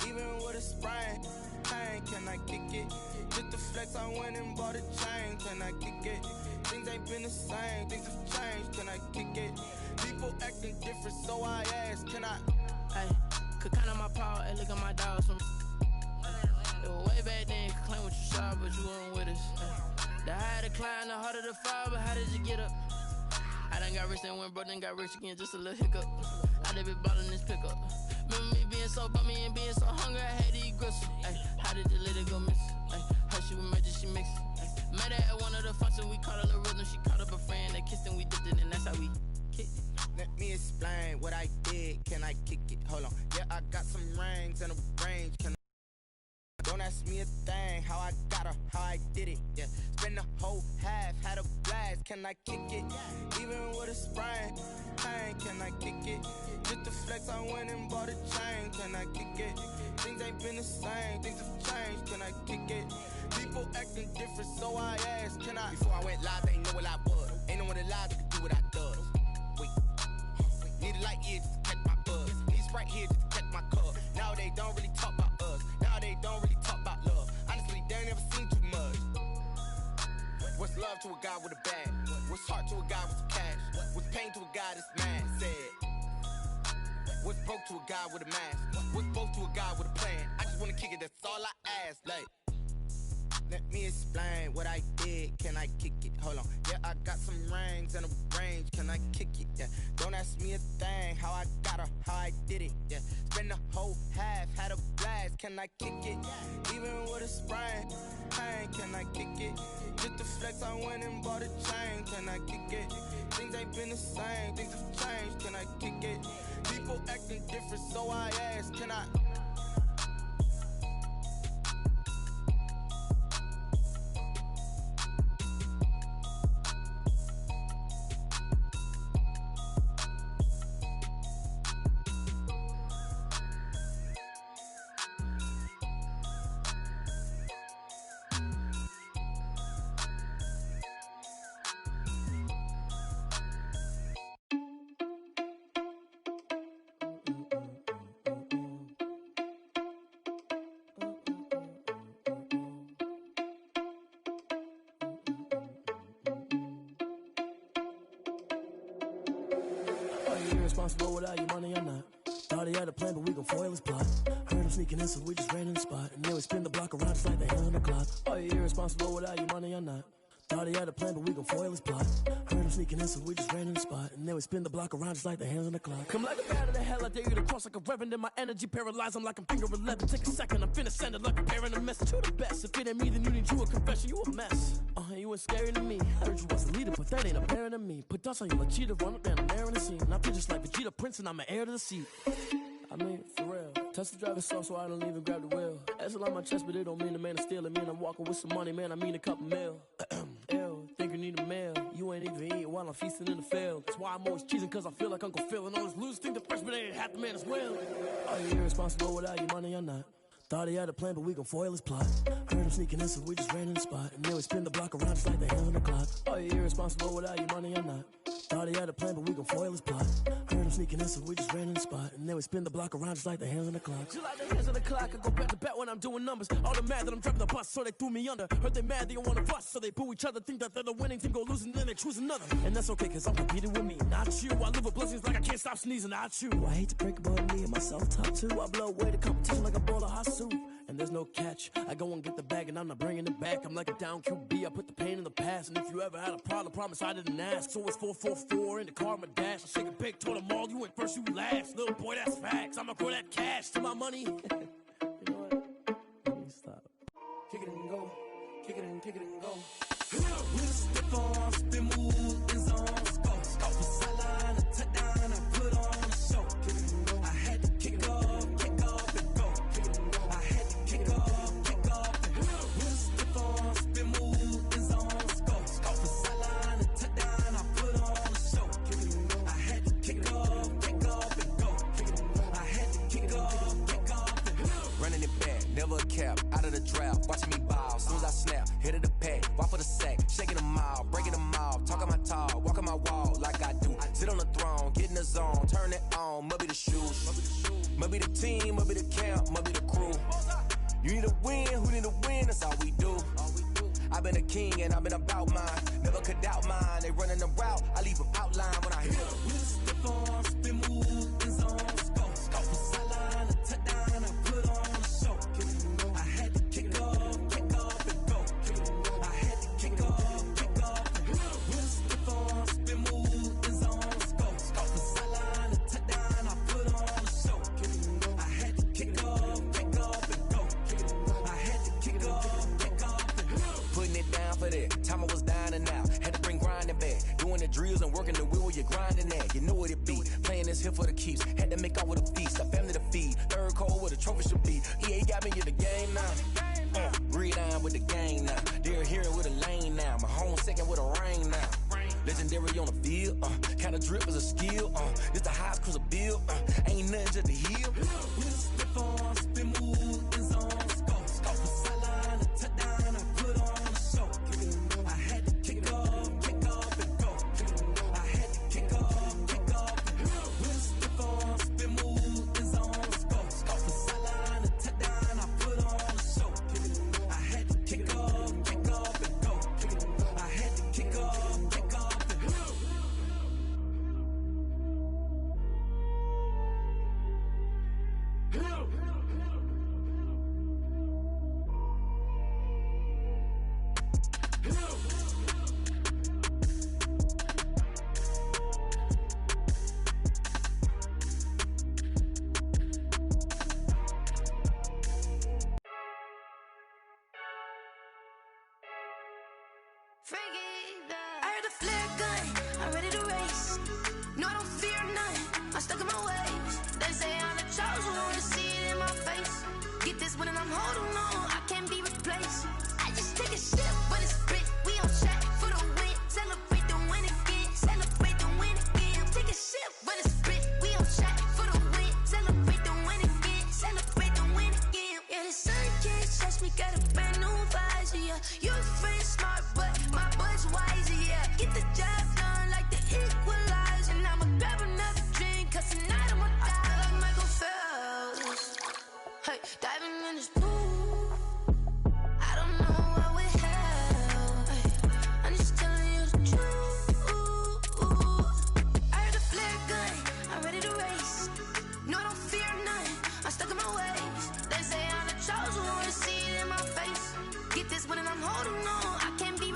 Even with a sprain. Pain, can I kick it? Just the flex, I went and bought a chain. Can I kick it? Things ain't been the same. Things have changed. Can I kick it? People acting different, so I ask. Can I? Hey, could count on my power. Hey, look at my dogs from. It was way back then, could claim what you saw, but you weren't with us. The higher the climb, the harder the fall, but how did you get up? I done got rich and went broke, then got rich again, just a little hiccup. I done been ballin' this pickup. Remember me being so bummy and being so hungry, I had to eat gristle. Ay, how did you let it go miss? Ay, how she was magic, she mixed. Met her at one of the functions, we caught her the rhythm, she caught up a friend, they kissed and we dipped it, and that's how we kicked it. Let me explain what I did. Can I kick it? Hold on. Yeah, I got some rings and a range. Can Don't ask me a thing, how I got her, how I did it, yeah. Spend the whole half, had a blast, can I kick it? Even with a sprain, pain, can I kick it? Just the flex, I went and bought a chain, can I kick it? Things ain't been the same, things have changed, can I kick it? People acting different, so I asked, can I? Before I went live, they ain't know what I was. Ain't no one alive that could do what I does. Wait, need a light here just to catch my buzz. Need Sprite here just to catch my cup. Now they don't really talk about us. Now they don't really talk about love. Honestly, they ain't never seen too much. What's love to a guy with a bag? What's heart to a guy with some cash? What's pain to a guy that's mad? Said. What's broke to a guy with a mask? What's both to a guy with a plan? I just wanna kick it, that's all I ask. Like, let me explain what I did. Can I kick it? Hold on. Yeah, I got some rings and a range. Can I kick it? Yeah. Don't ask me a thing. How I got her, how I did it. Yeah. Spend the whole half, had a blast. Can I kick it? Even with a sprain, pain. Can I kick it? Just the flex, I went and bought a chain. Can I kick it? Things ain't been the same. Things have changed. Can I kick it? People acting different, so I ask. Can I? Irresponsible without your money or not. Thought he had a plan, but we gon' foil his plot. Heard him sneaking in, so we just ran in the spot. And then we spin the block around just like the hand on the clock. Are you irresponsible without your money or not? Thought he had a plan, but we gon' foil his plot. Heard him sneaking in, so we just ran in the spot. And then we spin the block around just like the hands on the clock. Come like a bat of the hell, I dare you to cross like a reverend. And my energy paralyzed, I'm like I'm finger 11. Take a second, I'm finna send it like a parent a message to the best. If it ain't me, then you need you a confession, you a mess. You ain't scary to me. Heard you was a leader, but that ain't apparent to me. Put dust on you like cheetah, run up down the air in the scene. I feel just like Vegeta Prince, and I'm an heir to the seat. I mean, for real. Touch the driver's soft, so I don't even grab the wheel. That's on my chest, but it don't mean the man is stealing. Mean I'm walking with some money, man, I mean a couple mil. Ew, think you need a meal. You ain't even eating while I'm feasting in the field. That's why I'm always cheesing, cause I feel like Uncle Phil. And all those losers think the freshman ain't half the man as well. Are you irresponsible without your money or not? Thought he had a plan, but we gon' foil his plot. Heard him sneaking in, so we just ran in the spot. And then we spin the block around just like the hand on the clock. Are you irresponsible without your money or not? Thought he had a plan, but we gon' foil his plot. Heard him sneaking in, so we just ran in the spot. And then we spin the block around just like the hands on the clock. Just like the hands on the clock, I go back to back when I'm doing numbers. All the mad that I'm driving the bus, so they threw me under. Heard they mad, they don't wanna bust, so they boo each other. Think that they're the winning team, go losing, then they choose another. And that's okay, cause I'm competing with me, not you. I live with blessings like I can't stop sneezing, not you. I hate to break about me and myself top two. I blow away the competition like a bowl of hot soup. And there's no catch. I go and get the bag and I'm not bringing it back. I'm like a down QB, I put the pain in the past. And if you ever had a problem, promise I didn't ask. So it's 444 in the car, my dash. I shake a big, told them all, you went first, you last. Little boy, that's facts. I'ma grow that cash to my money. You know what? Let me stop. Kick it and go. Kick it and go. With a stiff arm, spin move, in zone, scope. For sideline, a touchdown, I put on a show. I had to kick off and go. I had to kick off and go. With a stiff arm, spin move, in zone, scope. For sideline, a touchdown, I put on a show. I had to kick off and go. I had to kick off and go. Running it back, never a cap, out of the drought, watching me ball. Soon as I snap, hit of the pack, walk for the sack, shaking them out, breaking them out, talking my talk, walking my wall like I do. Sit on the throne, get in the zone, turn it on, must be the shoes, must be the team, must be the camp, must be the crew. You need a win, who need a win, that's all we do. I've been a king and I've been about mine, never could doubt mine. They running the route, I leave them outline when I hit them. With a stiff arm, spin move, in zone, scope. For sideline, a touchdown, I put on a show. I had to kick off and go. I had to kick off and go. With a stiff arm, spin move, in zone, scope. For sideline, a touchdown, I put on a show. I had to kick off and go. I had to kick off and go. Putting it down for that, time I was dying and out. Had to bring grinding back, doing the drills and working the wheel where you're grinding at. You know what it be, playing this here for the keeps. Had to make out with a feast, a family to feed. Third cold where the trophy should be. EA got me in the game now. Breathe on with the game now. They're here with a lane now. My home second with a rain now. Legendary on the field, kinda drip is a skill. This the highest cruiser bill, ain't nothing just to heal. With a stiff arm, spin move, in zone, scope. For sideline, a touchdown, I put on a show. I had to kick off and go. I had to kick off and go. With a stiff arm, spin move, in zone, scope. For sideline, a touchdown, I put on a show. I had to kick off and go. I had to kick off and go. I heard the flare gun, I'm ready to race. No, I don't fear none, I'm stuck in my ways. They say I'm the chosen one, to see it in my face. Get this one and I'm holding on, I can't be replaced. I just take a sip, but it's split, we on track for the win. Celebrate the win again, celebrate the win again. Take a sip, but it's split, we on track for the win. Celebrate the win again, celebrate the win again. Yeah, the sun can't touch me, got a brand new visor, yeah. Your friend smart, but my bud's wiser, yeah. Get the job done like the equalizer. And I'ma grab another drink, cause tonight I'ma die like Michael Phelps. Hey, diving in this pool, I don't know what would help. Hey, I'm just telling you the truth. I heard the flare gun, I'm ready to race. No, I don't fear none, I'm stuck in my ways. They say I'm the chosen one, to see it in my face. Get this one and I'm holding on.